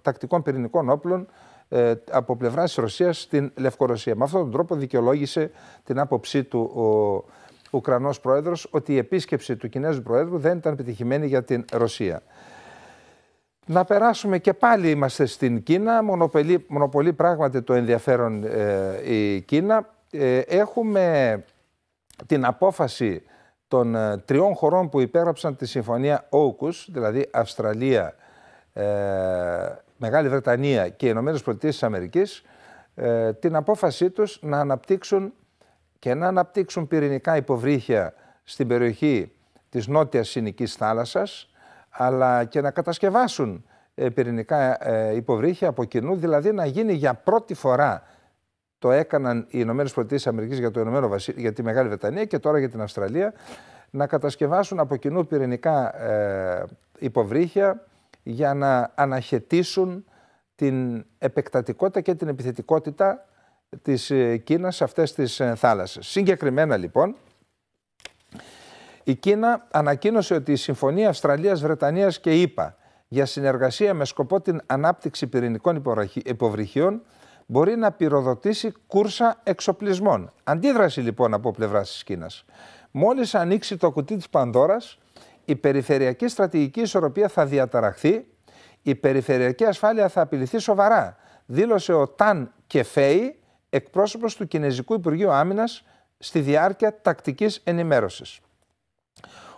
τακτικών πυρηνικών όπλων από πλευράς της Ρωσίας στην Λευκορωσία. Με αυτόν τον τρόπο δικαιολόγησε την άποψή του ο Ουκρανός Πρόεδρος ότι η επίσκεψη του Κινέζου Προέδρου δεν ήταν πετυχημένη για την Ρωσία. Να περάσουμε, και πάλι είμαστε στην Κίνα, μονοπολεί πράγματι το ενδιαφέρον η Κίνα. Έχουμε την απόφαση των 3 χωρών που υπέγραψαν τη συμφωνία AUKUS, δηλαδή Αυστραλία, Μεγάλη Βρετανία και οι Ηνωμένες Πολιτείες της Αμερικής, την απόφασή τους να αναπτύξουν πυρηνικά υποβρύχια στην περιοχή της Νότιας Συνικής Θάλασσας, αλλά και να κατασκευάσουν πυρηνικά υποβρύχια από κοινού, δηλαδή να γίνει για πρώτη φορά, το έκαναν οι Ηνωμένες Πολιτείες της Αμερικής για τη Μεγάλη Βρετανία και τώρα για την Αυστραλία, να κατασκευάσουν από κοινού πυρηνικά υποβρύχια για να αναχαιτήσουν την επεκτατικότητα και την επιθετικότητα της Κίνας σε αυτές τις θάλασσες. Συγκεκριμένα λοιπόν, η Κίνα ανακοίνωσε ότι η Συμφωνία Αυστραλίας, Βρετανίας και ΗΠΑ για συνεργασία με σκοπό την ανάπτυξη πυρηνικών υποβρυχίων μπορεί να πυροδοτήσει κούρσα εξοπλισμών. Αντίδραση λοιπόν από πλευράς της Κίνας. Μόλις ανοίξει το κουτί της Πανδώρας, η περιφερειακή στρατηγική ισορροπία θα διαταραχθεί, η περιφερειακή ασφάλεια θα απειληθεί σοβαρά, δήλωσε ο Ταν Κεφέι, εκπρόσωπος του Κινέζικου Υπουργείου Άμυνας, στη διάρκεια τακτικής ενημέρωσης.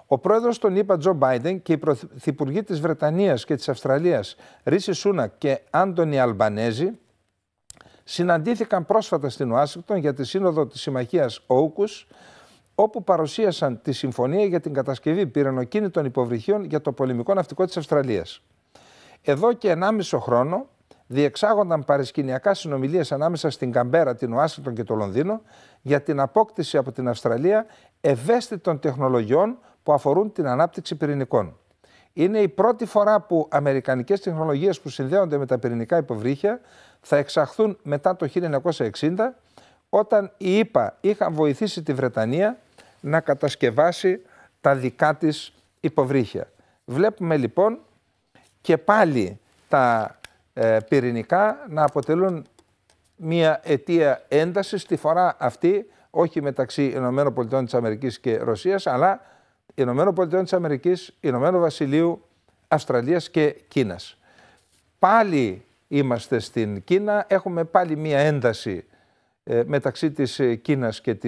Ο πρόεδρος των ΗΠΑ Τζο Μπάιντεν και οι πρωθυπουργοί της Βρετανίας και της Αυστραλίας Ρίση Σούνακ και Άντονι Αλμπανέζη συναντήθηκαν πρόσφατα στην Ουάσιγκτον για τη σύνοδο της συμμαχίας AUKUS, όπου παρουσίασαν τη συμφωνία για την κατασκευή πυρηνοκίνητων υποβρυχίων για το πολεμικό ναυτικό της Αυστραλίας. Εδώ και 1,5 χρόνο διεξάγονταν παρασκηνιακά συνομιλίες ανάμεσα στην Καμπέρα, την Ουάσιγκτον και το Λονδίνο για την απόκτηση από την Αυστραλία ευαίσθητων τεχνολογιών που αφορούν την ανάπτυξη πυρηνικών. Είναι η πρώτη φορά που αμερικανικές τεχνολογίες που συνδέονται με τα πυρηνικά υποβρύχια θα εξαχθούν μετά το 1960, όταν οι ΗΠΑ είχαν βοηθήσει τη Βρετανία να κατασκευάσει τα δικά της υποβρύχια. Βλέπουμε λοιπόν και πάλι τα πυρηνικά να αποτελούν μια αιτία έντασης, στη φορά αυτή όχι μεταξύ ΗΠΑ και Ρωσίας, αλλά ΗΠΑ, Ηνωμένου Βασιλείου, Αυστραλίας και Κίνας. Πάλι είμαστε στην Κίνα, έχουμε πάλι μια ένταση μεταξύ της Κίνας και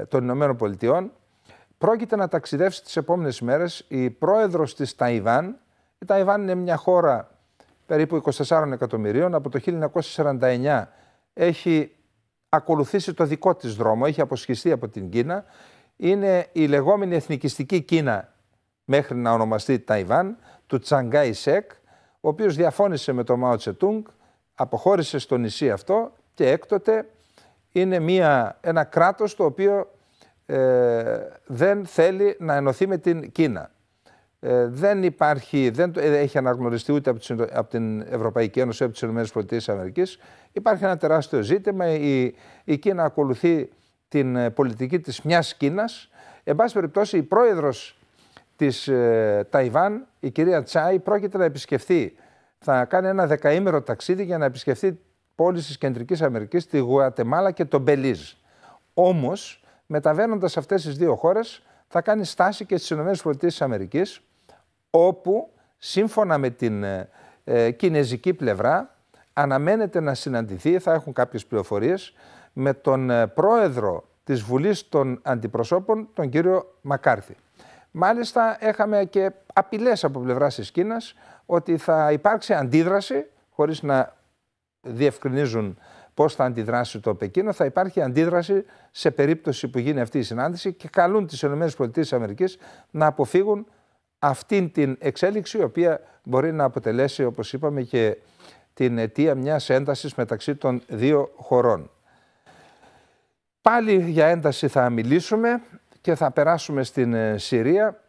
των Ηνωμένων Πολιτειών. Πρόκειται να ταξιδεύσει τις επόμενες μέρες η πρόεδρος της Ταϊβάν. Η Ταϊβάν είναι μια χώρα περίπου 24 εκατομμυρίων. Από το 1949 έχει ακολουθήσει το δικό της δρόμο, έχει αποσχιστεί από την Κίνα. Είναι η λεγόμενη εθνικιστική Κίνα μέχρι να ονομαστεί Ταϊβάν, του Τσανγκάι Σεκ, ο οποίος διαφώνησε με τον Μάο Τσετούγκ, αποχώρησε στο νησί αυτό και έκτοτε είναι ένα κράτος το οποίο δεν θέλει να ενωθεί με την Κίνα. Δεν έχει αναγνωριστεί ούτε από την Ευρωπαϊκή Ένωση, από τις ΗΠΑ. Υπάρχει ένα τεράστιο ζήτημα. Η Κίνα ακολουθεί την πολιτική της μιας Κίνας. Εν πάση περιπτώσει, η πρόεδρος της Ταϊβάν, η κυρία Τσάι, πρόκειται να επισκεφθεί, θα κάνει ένα 10ημερο ταξίδι για να επισκεφθεί πόλεις της Κεντρικής Αμερικής, τη Γουατεμάλα και το Μπελίζ. Όμως, μεταβαίνοντας αυτές τις δύο χώρες, θα κάνει στάση και στις ΗΠΑ, όπου σύμφωνα με την κινεζική πλευρά αναμένεται να συναντηθεί, θα έχουν κάποιες πληροφορίες, με τον πρόεδρο της Βουλής των Αντιπροσώπων, τον κύριο Μακάρθι. Μάλιστα είχαμε και απειλές από πλευράς της Κίνας ότι θα υπάρξει αντίδραση, χωρίς να διευκρινίζουν πώς θα αντιδράσει το Πεκίνο, θα υπάρχει αντίδραση σε περίπτωση που γίνει αυτή η συνάντηση και καλούν τις ΗΠΑ να αποφύγουν αυτήν την εξέλιξη, η οποία μπορεί να αποτελέσει, όπως είπαμε, και την αιτία μιας έντασης μεταξύ των δύο χωρών. Πάλι για ένταση θα μιλήσουμε και θα περάσουμε στην Συρία.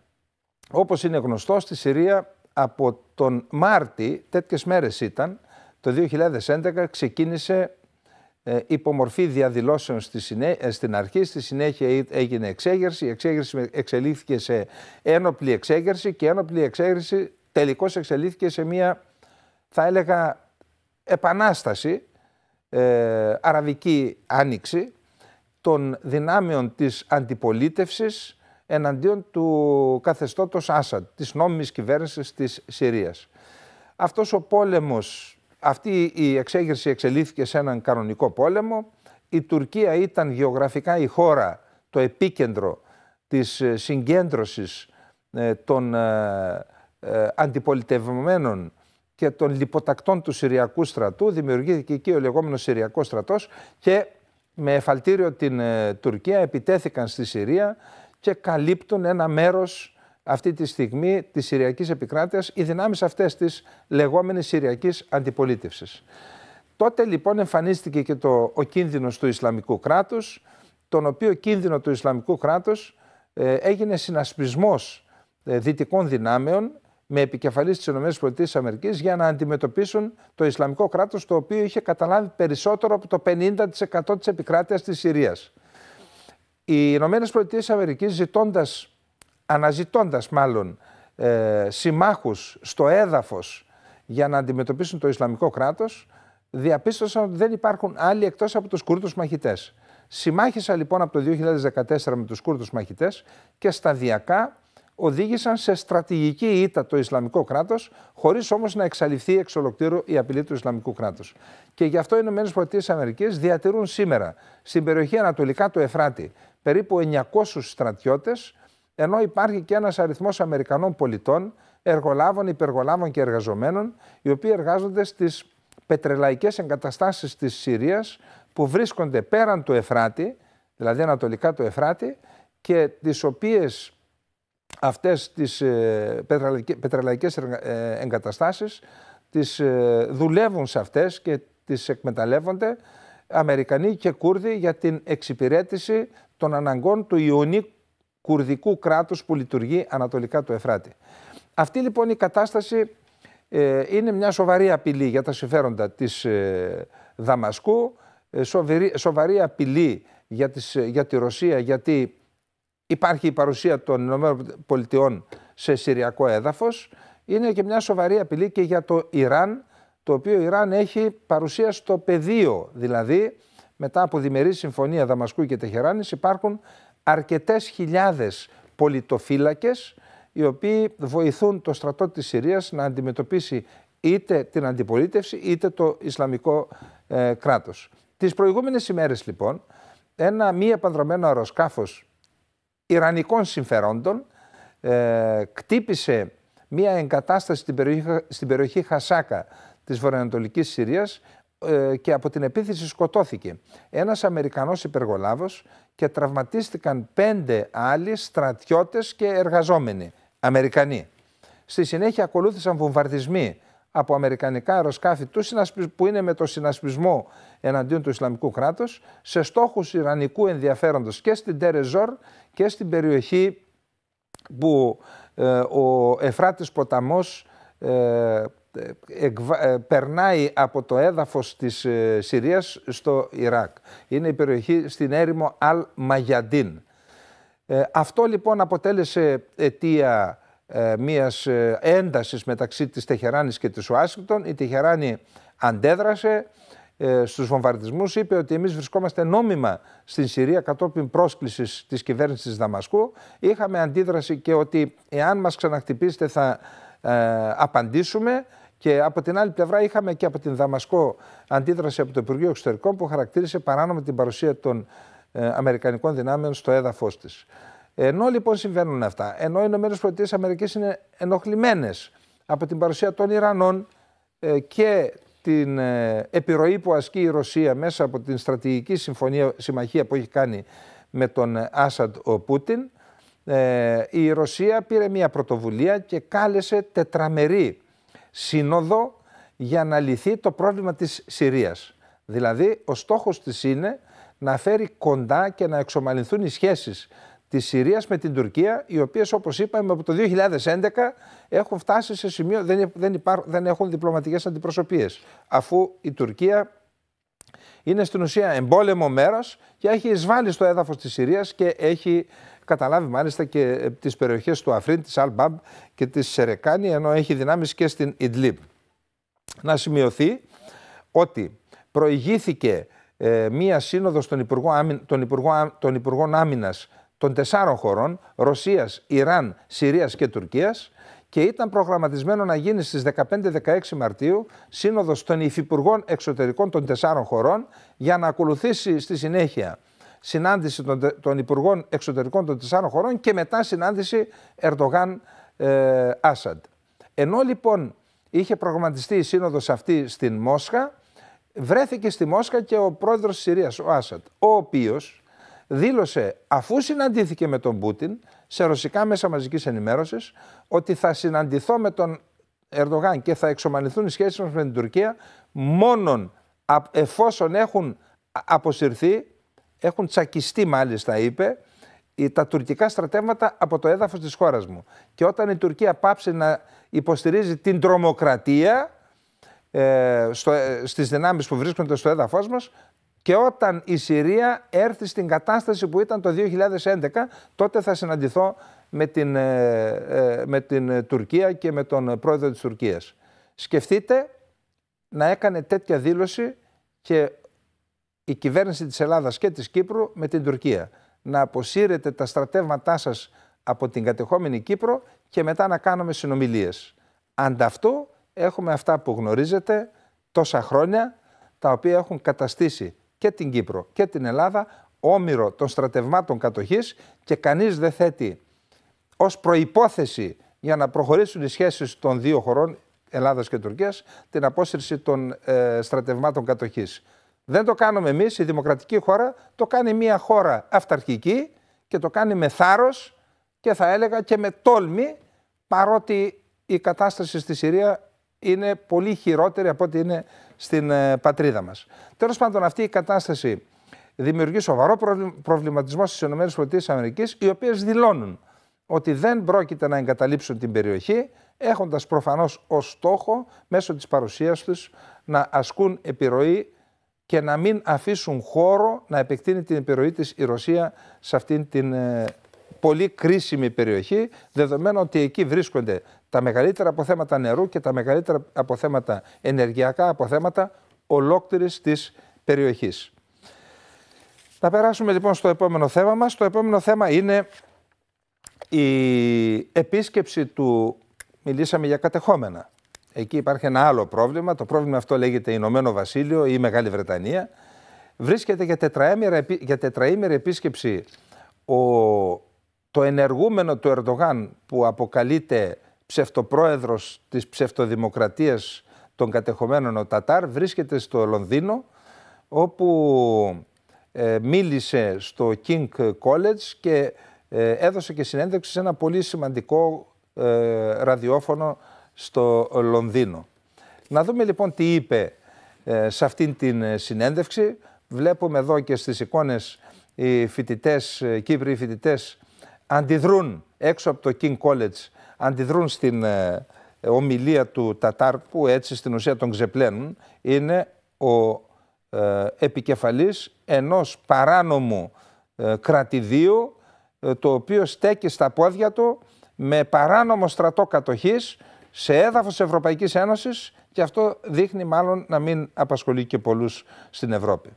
Όπως είναι γνωστό, στη Συρία από τον Μάρτη, τέτοιες μέρες ήταν, το 2011 ξεκίνησε υπομορφή διαδηλώσεων στην αρχή, στη συνέχεια έγινε εξέγερση, η εξέγερση εξελίχθηκε σε ένοπλη εξέγερση και η ένοπλη εξέγερση τελικώς εξελίχθηκε σε μια, θα έλεγα, επανάσταση, αραβική άνοιξη των δυνάμεων της αντιπολίτευσης εναντίον του καθεστώτος Άσαντ, της νόμιμης κυβέρνησης της Συρίας. Αυτός ο πόλεμος, αυτή η εξέγερση εξελίχθηκε σε έναν κανονικό πόλεμο. Η Τουρκία ήταν γεωγραφικά η χώρα, το επίκεντρο της συγκέντρωσης των αντιπολιτευμένων και των λιποτακτών του Συριακού στρατού. Δημιουργήθηκε εκεί ο λεγόμενος Συριακός στρατός και με εφαλτήριο την Τουρκία επιτέθηκαν στη Συρία και καλύπτουν ένα μέρος αυτή τη στιγμή της Συριακής επικράτειας οι δυνάμεις αυτές της λεγόμενης Συριακής αντιπολίτευσης. Τότε λοιπόν εμφανίστηκε και ο κίνδυνος του Ισλαμικού κράτους, τον οποίο κίνδυνο του Ισλαμικού κράτους έγινε συνασπισμός δυτικών δυνάμεων με επικεφαλής τις ΗΠΑ για να αντιμετωπίσουν το Ισλαμικό κράτος, το οποίο είχε καταλάβει περισσότερο από το 50% της επικράτειας της Συρίας. Οι ΗΠΑ αναζητώντας μάλλον συμμάχους στο έδαφος για να αντιμετωπίσουν το Ισλαμικό κράτος, διαπίστωσαν ότι δεν υπάρχουν άλλοι εκτός από τους Κούρδους μαχητές. Συμμάχησαν λοιπόν από το 2014 με τους Κούρδους μαχητές και σταδιακά οδήγησαν σε στρατηγική ήττα το Ισλαμικό κράτος, χωρίς όμως να εξαλειφθεί εξ ολοκλήρου η απειλή του Ισλαμικού κράτους. Και γι' αυτό οι ΗΠΑ διατηρούν σήμερα στην περιοχή ανατολικά του Εφράτη περίπου 900 στρατιώτες, ενώ υπάρχει και ένας αριθμός Αμερικανών πολιτών, εργολάβων, υπεργολάβων και εργαζομένων, οι οποίοι εργάζονται στις πετρελαϊκές εγκαταστάσεις της Συρίας που βρίσκονται πέραν του Εφράτη, δηλαδή ανατολικά του Εφράτη, και τις οποίες αυτές τις πετρελαϊκές εγκαταστάσεις τις δουλεύουν σε αυτές και τις εκμεταλλεύονται Αμερικανοί και Κούρδοι για την εξυπηρέτηση των αναγκών του Ιωνικού κουρδικού κράτους που λειτουργεί ανατολικά του Εφράτη. Αυτή λοιπόν η κατάσταση είναι μια σοβαρή απειλή για τα συμφέροντα της Δαμασκού, σοβαρή απειλή για τη Ρωσία, γιατί υπάρχει η παρουσία των ΗΠΑ σε συριακό έδαφος. Είναι και μια σοβαρή απειλή και για το Ιράν, το οποίο Ιράν έχει παρουσία στο πεδίο, δηλαδή μετά από διμερή συμφωνία Δαμασκού και Τεχεράνης υπάρχουν αρκετές χιλιάδες πολιτοφύλακες οι οποίοι βοηθούν το στρατό της Συρίας να αντιμετωπίσει είτε την αντιπολίτευση είτε το Ισλαμικό κράτος. Τις προηγούμενες ημέρες λοιπόν ένα μη επανδρωμένο αεροσκάφος ιρανικών συμφερόντων κτύπησε μία εγκατάσταση στην περιοχή Χασάκα της βορειοανατολικής Συρίας και από την επίθεση σκοτώθηκε ένας Αμερικανός υπεργολάβος και τραυματίστηκαν 5 άλλοι στρατιώτες και εργαζόμενοι Αμερικανοί. Στη συνέχεια ακολούθησαν βομβαρδισμοί από αμερικανικά αεροσκάφη που είναι με το συνασπισμό εναντίον του Ισλαμικού κράτους σε στόχους ιρανικού ενδιαφέροντος και στην Τερεζόρ και στην περιοχή που ο Εφράτης ποταμός περνάει από το έδαφος της Συρίας στο Ιράκ. Είναι η περιοχή στην έρημο Αλ-Μαγιαντίν. Αυτό λοιπόν αποτέλεσε αιτία μιας έντασης μεταξύ της Τεχεράνης και της Ουάσιγκτον. Η Τεχεράνη αντέδρασε στους βομβαρδισμούς, είπε ότι εμείς βρισκόμαστε νόμιμα στην Συρία κατόπιν πρόσκλησης της κυβέρνησης της Δαμασκού. Είχαμε αντίδραση και ότι εάν μας ξαναχτυπήσετε θα απαντήσουμε. Και από την άλλη πλευρά είχαμε και από την Δαμασκό αντίδραση από το Υπουργείο Εξωτερικών που χαρακτήρισε παράνομη την παρουσία των Αμερικανικών δυνάμεων στο έδαφος της. Ενώ λοιπόν συμβαίνουν αυτά, ενώ οι ΗΠΑ είναι ενοχλημένες από την παρουσία των Ιρανών και την επιρροή που ασκεί η Ρωσία μέσα από την στρατηγική συμμαχία που έχει κάνει με τον Άσαντ ο Πούτιν, η Ρωσία πήρε μια πρωτοβουλία και κάλεσε τετραμερή σύνοδο για να λυθεί το πρόβλημα της Συρίας. Δηλαδή ο στόχος της είναι να φέρει κοντά και να εξομαλυνθούν οι σχέσεις της Συρίας με την Τουρκία, οι οποίες, όπως είπαμε, από το 2011 έχουν φτάσει σε σημείο, δεν έχουν διπλωματικές αντιπροσωπείες, αφού η Τουρκία είναι στην ουσία εμπόλεμο μέρος και έχει εισβάλει στο έδαφος της Συρίας και έχει καταλάβει μάλιστα και τις περιοχές του Αφρίν, της Αλ-Μπαμπ και της Σερεκάνη, ενώ έχει δυνάμεις και στην Ιντλίμπ. Να σημειωθεί ότι προηγήθηκε μία σύνοδος των Υπουργών Άμυνας των 4 χωρών, Ρωσίας, Ιράν, Συρίας και Τουρκίας, και ήταν προγραμματισμένο να γίνει στις 15-16 Μαρτίου σύνοδος των Υφυπουργών Εξωτερικών των 4 χωρών, για να ακολουθήσει στη συνέχεια συνάντηση των Υπουργών Εξωτερικών των 4 χωρών και μετά συνάντηση Ερντογάν-Άσαντ. Ενώ λοιπόν είχε προγραμματιστεί η σύνοδος αυτή στην Μόσχα, βρέθηκε στη Μόσχα και ο πρόεδρος της Συρίας, ο Άσαντ, ο οποίος δήλωσε, αφού συναντήθηκε με τον Πούτιν σε ρωσικά μέσα μαζικής ενημέρωσης, ότι θα συναντηθώ με τον Ερντογάν και θα εξομαλυνθούν οι σχέσεις μας με την Τουρκία μόνον εφόσον έχουν αποσυρθεί, έχουν τσακιστεί μάλιστα, είπε, τα τουρκικά στρατεύματα από το έδαφος της χώρας μου. Και όταν η Τουρκία πάψει να υποστηρίζει την τρομοκρατία στις δυνάμεις που βρίσκονται στο έδαφος μας, και όταν η Συρία έρθει στην κατάσταση που ήταν το 2011, τότε θα συναντηθώ με την Τουρκία και με τον πρόεδρο της Τουρκίας. Σκεφτείτε να έκανε τέτοια δήλωση και η κυβέρνηση της Ελλάδας και της Κύπρου με την Τουρκία. Να αποσύρετε τα στρατεύματά σας από την κατεχόμενη Κύπρο και μετά να κάνουμε συνομιλίες. Ανταυτού έχουμε αυτά που γνωρίζετε τόσα χρόνια, τα οποία έχουν καταστήσει και την Κύπρο και την Ελλάδα όμηρο των στρατευμάτων κατοχής, και κανείς δεν θέτει ως προϋπόθεση για να προχωρήσουν οι σχέσεις των 2 χωρών, Ελλάδας και Τουρκίας, την απόσυρση των στρατευμάτων κατοχής. Δεν το κάνουμε εμείς, η δημοκρατική χώρα, το κάνει μια χώρα αυταρχική και το κάνει με θάρρος και θα έλεγα και με τόλμη, παρότι η κατάσταση στη Συρία είναι πολύ χειρότερη από ό,τι είναι στην πατρίδα μας. Τέλος πάντων, αυτή η κατάσταση δημιουργεί σοβαρό προβληματισμό στις ΗΠΑ, οι οποίες δηλώνουν ότι δεν πρόκειται να εγκαταλείψουν την περιοχή, έχοντας προφανώς ως στόχο μέσω της παρουσίας τους να ασκούν επιρροή και να μην αφήσουν χώρο να επεκτείνει την επιρροή της η Ρωσία σε αυτήν την πολύ κρίσιμη περιοχή, δεδομένου ότι εκεί βρίσκονται τα μεγαλύτερα αποθέματα νερού και τα μεγαλύτερα αποθέματα, ενεργειακά αποθέματα ολόκληρης της περιοχής. Να περάσουμε λοιπόν στο επόμενο θέμα μας. Το επόμενο θέμα είναι η επίσκεψη του, μιλήσαμε για κατεχόμενα. Εκεί υπάρχει ένα άλλο πρόβλημα. Το πρόβλημα αυτό λέγεται Ηνωμένο Βασίλειο ή Μεγάλη Βρετανία. Βρίσκεται για τετραήμερη επίσκεψη το ενεργούμενο του Ερντογάν, που αποκαλείται ψευτοπρόεδρος της ψευτοδημοκρατίας των κατεχομένων, ο Τατάρ, βρίσκεται στο Λονδίνο, όπου μίλησε στο King College και έδωσε και συνέντευξη σε ένα πολύ σημαντικό ραδιόφωνο στο Λονδίνο. Να δούμε λοιπόν τι είπε σε αυτήν την συνέντευξη. Βλέπουμε εδώ και στις εικόνες οι φοιτητές, Κύπριοι φοιτητές, αντιδρούν έξω από το King College, αντιδρούν στην ομιλία του Τατάρ, που έτσι στην ουσία τον ξεπλένουν. Είναι ο επικεφαλής ενός παράνομου κρατηδίου, το οποίο στέκει στα πόδια του με παράνομο στρατό κατοχής σε έδαφος Ευρωπαϊκής Ένωσης, και αυτό δείχνει μάλλον να μην απασχολεί και πολλούς στην Ευρώπη.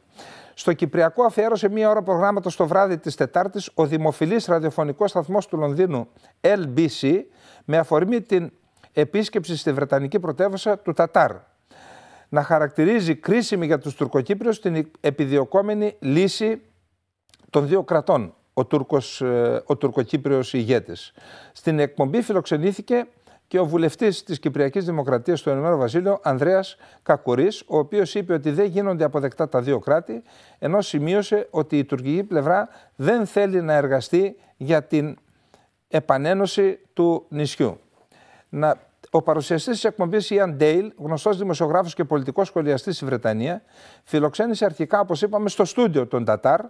Στο Κυπριακό αφιέρωσε 1 ώρα προγράμματος το βράδυ της Τετάρτης ο δημοφιλής ραδιοφωνικός σταθμός του Λονδίνου LBC, με αφορμή την επίσκεψη στη Βρετανική πρωτεύουσα του Τατάρ. Να χαρακτηρίζει κρίσιμη για τους Τουρκοκύπριους την επιδιωκόμενη λύση των 2 κρατών, ο Τουρκοκύπριος ηγέτης. Στην εκπομπή φιλοξενήθηκε και ο βουλευτής της Κυπριακής Δημοκρατίας στο Ηνωμένο Βασίλειο, Ανδρέας Κακουρής, ο οποίος είπε ότι δεν γίνονται αποδεκτά τα 2 κράτη, ενώ σημείωσε ότι η τουρκική πλευρά δεν θέλει να εργαστεί για την επανένωση του νησιού. Ο παρουσιαστής της εκπομπής, Ιαν Ντέιλ, γνωστός δημοσιογράφος και πολιτικός σχολιαστής στη Βρετανία, φιλοξένησε αρχικά, όπως είπαμε, στο στούντιο τον Τατάρ,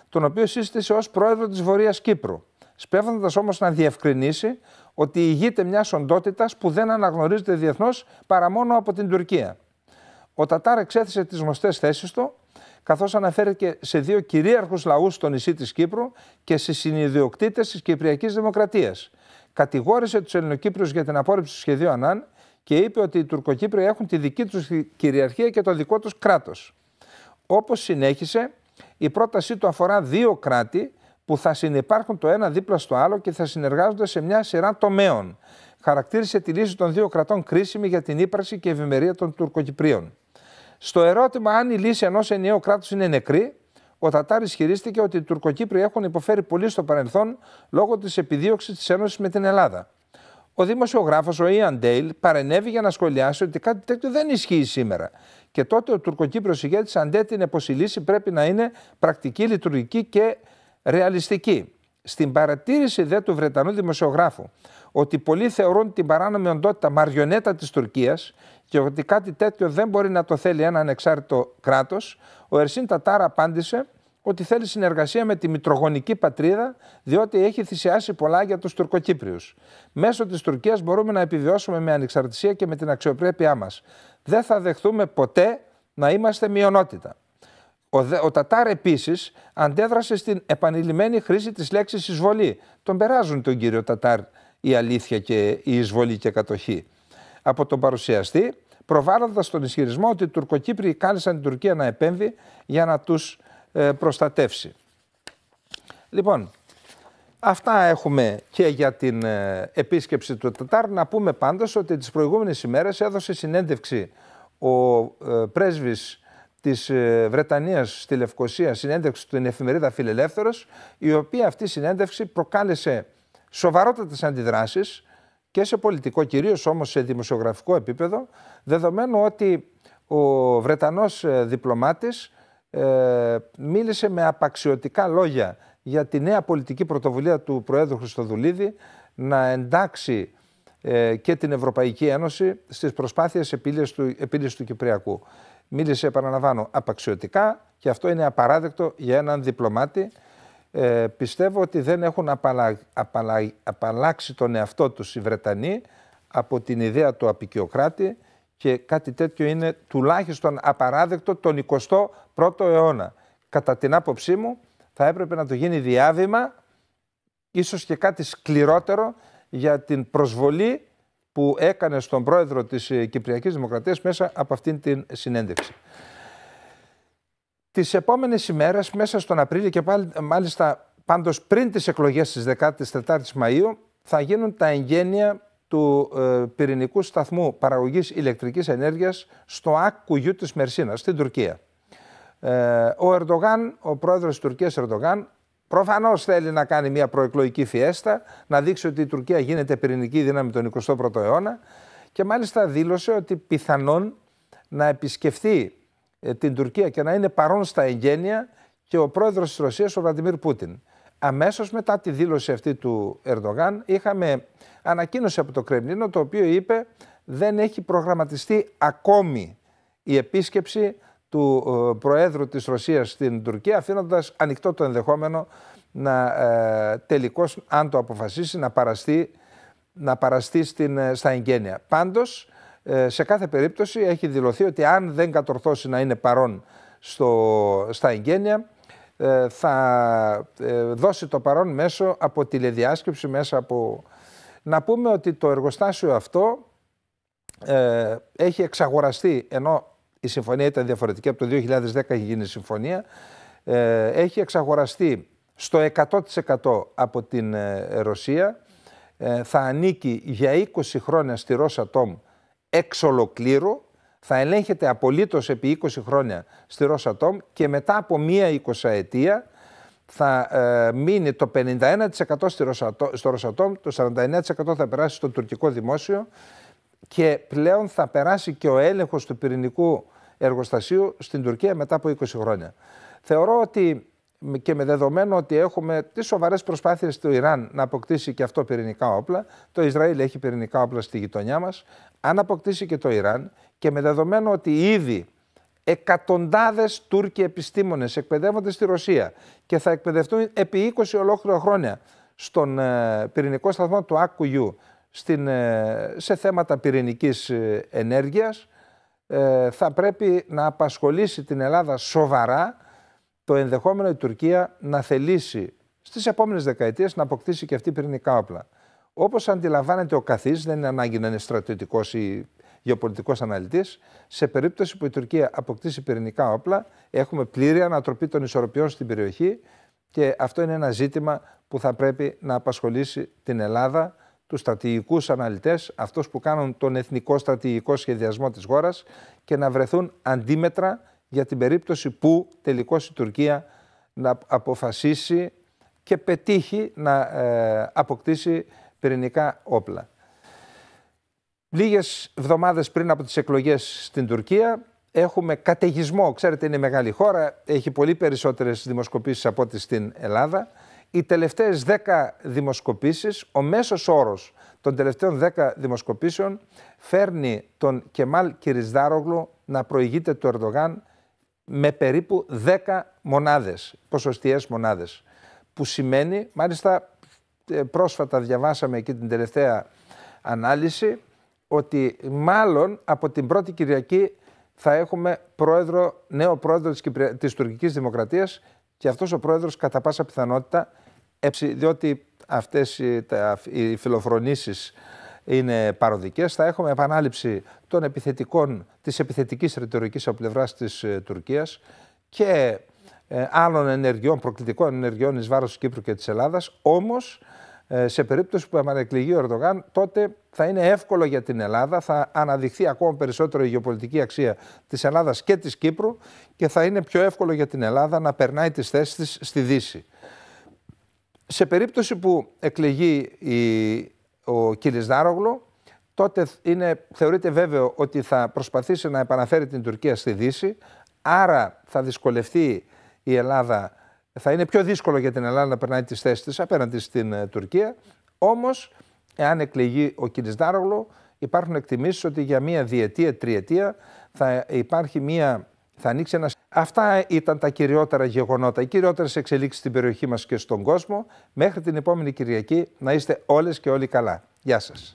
τον οποίο σύστησε ως πρόεδρο της Βορείας Κύπρου. σπέβδοντας όμως να διευκρινίσει ότι ηγείται μιας οντότητας που δεν αναγνωρίζεται διεθνώς παρά μόνο από την Τουρκία. Ο Τατάρ εξέθεσε τις γνωστές θέσεις του, καθώς αναφέρθηκε σε δύο κυρίαρχους λαούς στο νησί της Κύπρου και σε συνειδιοκτήτες της Κυπριακής Δημοκρατίας. Κατηγόρησε τους Ελληνοκύπριους για την απόρριψη του σχεδίου Ανάν και είπε ότι οι Τουρκοκύπριοι έχουν τη δική τους κυριαρχία και το δικό τους κράτος. Όπως συνέχισε, η πρότασή του αφορά δύο κράτη που θα συνυπάρχουν το ένα δίπλα στο άλλο και θα συνεργάζονται σε μια σειρά τομέων. Χαρακτήρισε τη λύση των δύο κρατών κρίσιμη για την ύπαρξη και ευημερία των Τουρκοκυπρίων. Στο ερώτημα αν η λύση ενός ενιαίου κράτους είναι νεκρή, ο Τατάρ ισχυρίστηκε ότι οι Τουρκοκύπριοι έχουν υποφέρει πολύ στο παρελθόν λόγω της επιδίωξης της Ένωσης με την Ελλάδα. Ο δημοσιογράφος, ο Ιαν Ντέιλ, παρενέβη για να σχολιάσει ότι κάτι τέτοιο δεν ισχύει σήμερα. Και τότε ο Τουρκοκύπριος ηγέτης αντέτεινε πως η λύση πρέπει να είναι πρακτική, λειτουργική και ρεαλιστική. Στην παρατήρηση δε του Βρετανού δημοσιογράφου ότι πολλοί θεωρούν την παράνομη οντότητα μαριονέτα της Τουρκίας και ότι κάτι τέτοιο δεν μπορεί να το θέλει ένα ανεξάρτητο κράτος, ο Ερσίν Τατάρ απάντησε ότι θέλει συνεργασία με τη μητρογονική πατρίδα, διότι έχει θυσιάσει πολλά για τους Τουρκοκύπριους. Μέσω της Τουρκίας μπορούμε να επιβιώσουμε με ανεξαρτησία και με την αξιοπρέπειά μας. Δεν θα δεχθούμε ποτέ να είμαστε μειονότητα. Ο Τατάρ επίσης αντέδρασε στην επανειλημμένη χρήση της λέξης εισβολή. Τον περάζουν τον κύριο Τατάρ η αλήθεια και η εισβολή και κατοχή από τον παρουσιαστή, προβάλλοντας τον ισχυρισμό ότι οι Τουρκοκύπριοι κάλεσαν την Τουρκία να επέμβει για να τους προστατεύσει. Λοιπόν, αυτά έχουμε και για την επίσκεψη του Τατάρ. Να πούμε πάντως ότι τις προηγούμενες ημέρες έδωσε συνέντευξη ο πρέσβης της Βρετανίας στη Λευκοσία, συνέντευξη στην εφημερίδα Φιλελεύθερος, η οποία αυτή συνέντευξη προκάλεσε σοβαρότατες αντιδράσεις και σε πολιτικό, κυρίως όμως σε δημοσιογραφικό επίπεδο, δεδομένου ότι ο Βρετανός διπλωμάτης μίλησε με απαξιωτικά λόγια για τη νέα πολιτική πρωτοβουλία του Προέδρου Χριστοδουλίδη να εντάξει και την Ευρωπαϊκή Ένωση στις προσπάθειες επίλυσης του Κυπριακού. Μίλησε, επαναλαμβάνω, απαξιωτικά και αυτό είναι απαράδεκτο για έναν διπλωμάτη. Πιστεύω ότι δεν έχουν απαλλάξει τον εαυτό τους οι Βρετανοί από την ιδέα του αποικιοκράτη και κάτι τέτοιο είναι τουλάχιστον απαράδεκτο τον 21ο αιώνα. Κατά την άποψή μου θα έπρεπε να το γίνει διάβημα, ίσως και κάτι σκληρότερο για την προσβολή που έκανε στον πρόεδρο της Κυπριακής Δημοκρατίας μέσα από αυτήν την συνέντευξη. Τις επόμενες ημέρες, μέσα στον Απρίλιο και πάλι, μάλιστα πάντως πριν τις εκλογές της 14ης Μαΐου, θα γίνουν τα εγγένεια του πυρηνικού σταθμού παραγωγής ηλεκτρικής ενέργειας στο Ακ-Κουγιού της Μερσίνας, στην Τουρκία. Ο Ερντογάν, ο πρόεδρος της Τουρκίας Ερντογάν, προφανώς θέλει να κάνει μια προεκλογική φιέστα, να δείξει ότι η Τουρκία γίνεται πυρηνική δύναμη τον 21ο αιώνα και μάλιστα δήλωσε ότι πιθανόν να επισκεφθεί την Τουρκία και να είναι παρόν στα εγγένεια και ο πρόεδρος της Ρωσίας, ο Βλαντιμίρ Πούτιν. Αμέσως μετά τη δήλωση αυτή του Ερντογάν είχαμε ανακοίνωση από το Κρεμλίνο, το οποίο είπε δεν έχει προγραμματιστεί ακόμη η επίσκεψη του Προέδρου της Ρωσίας στην Τουρκία, αφήνοντας ανοιχτό το ενδεχόμενο να τελικώς, αν το αποφασίσει, να παραστεί στα εγγένεια. Πάντως, σε κάθε περίπτωση έχει δηλωθεί ότι αν δεν κατορθώσει να είναι παρόν στα εγγένεια, θα δώσει το παρόν μέσω από τηλεδιάσκεψη, μέσα από... Να πούμε ότι το εργοστάσιο αυτό έχει εξαγοραστεί, ενώ η συμφωνία ήταν διαφορετική, από το 2010 έχει γίνει συμφωνία, έχει εξαγοραστεί στο 100% από την Ρωσία, θα ανήκει για 20 χρόνια στη Ρόσατομ εξ ολοκλήρου, θα ελέγχεται απολύτως επί 20 χρόνια στη Ρόσατομ και μετά από μία 20ετία θα μείνει το 51% στο Ρόσατομ, το 49% θα περάσει στο τουρκικό δημόσιο και πλέον θα περάσει και ο έλεγχος του πυρηνικού εργοστασίου στην Τουρκία μετά από 20 χρόνια. Θεωρώ ότι και με δεδομένο ότι έχουμε τις σοβαρές προσπάθειες του Ιράν να αποκτήσει και αυτό πυρηνικά όπλα, το Ισραήλ έχει πυρηνικά όπλα στη γειτονιά μας, αν αποκτήσει και το Ιράν και με δεδομένο ότι ήδη εκατοντάδες Τούρκοι επιστήμονες εκπαιδεύονται στη Ρωσία και θα εκπαιδευτούν επί 20 ολόκληρα χρόνια στον πυρηνικό σταθμό του Άκκου σε θέματα πυρηνικής ενέργειας, θα πρέπει να απασχολήσει την Ελλάδα σοβαρά το ενδεχόμενο η Τουρκία να θελήσει στις επόμενες δεκαετίες να αποκτήσει και αυτή πυρηνικά όπλα. Όπως αντιλαμβάνεται ο καθής, δεν είναι ανάγκη να είναι στρατιωτικός ή γεωπολιτικός αναλυτής, σε περίπτωση που η Τουρκία αποκτήσει πυρηνικά όπλα, έχουμε πλήρη ανατροπή των ισορροπιών στην περιοχή και αυτό είναι ένα ζήτημα που θα πρέπει να απασχολήσει την Ελλάδα, τους στρατηγικούς αναλυτές, αυτούς που κάνουν τον εθνικό στρατηγικό σχεδιασμό της χώρας και να βρεθούν αντίμετρα για την περίπτωση που τελικώς η Τουρκία να αποφασίσει και πετύχει να αποκτήσει πυρηνικά όπλα. Λίγες εβδομάδες πριν από τις εκλογές στην Τουρκία έχουμε καταιγισμό. Ξέρετε, είναι μεγάλη χώρα, έχει πολύ περισσότερες δημοσκοπήσεις από ό,τι στην Ελλάδα. Οι τελευταίες 10 δημοσκοπήσεις, ο μέσος όρος των τελευταίων 10 δημοσκοπήσεων φέρνει τον Κεμάλ Κιριζντάρογλου να προηγείται του Ερντογάν με περίπου 10 μονάδες, ποσοστιαίες μονάδες. Που σημαίνει, μάλιστα πρόσφατα διαβάσαμε εκεί την τελευταία ανάλυση, ότι μάλλον από την πρώτη Κυριακή θα έχουμε νέο πρόεδρο της τουρκικής δημοκρατίας και αυτός ο πρόεδρος κατά πάσα πιθανότητα, διότι αυτές οι φιλοφρονήσεις είναι παροδικές, θα έχουμε επανάληψη της επιθετικής ρητορικής από πλευράς της Τουρκίας και άλλων ενεργειών, προκλητικών ενεργειών εις βάρος της Κύπρου και της Ελλάδας. Όμως, σε περίπτωση που επανεκλεγεί ο Ερντογάν, τότε θα είναι εύκολο για την Ελλάδα, θα αναδειχθεί ακόμα περισσότερο η γεωπολιτική αξία της Ελλάδας και της Κύπρου και θα είναι πιο εύκολο για την Ελλάδα να περνάει τις θέσεις της στη Δύση. Σε περίπτωση που εκλεγεί ο Κιριζντάρογλου, τότε θεωρείται βέβαιο ότι θα προσπαθήσει να επαναφέρει την Τουρκία στη Δύση, άρα θα δυσκολευτεί η Ελλάδα, θα είναι πιο δύσκολο για την Ελλάδα να περνάει τις θέσεις της απέναντι στην Τουρκία. Όμως, εάν εκλεγεί ο Κιριζντάρογλου, υπάρχουν εκτιμήσεις ότι για μία διετία, τριετία θα ανοίξει ένας... Αυτά ήταν τα κυριότερα γεγονότα, οι κυριότερες εξελίξεις στην περιοχή μας και στον κόσμο. Μέχρι την επόμενη Κυριακή να είστε όλες και όλοι καλά. Γεια σας.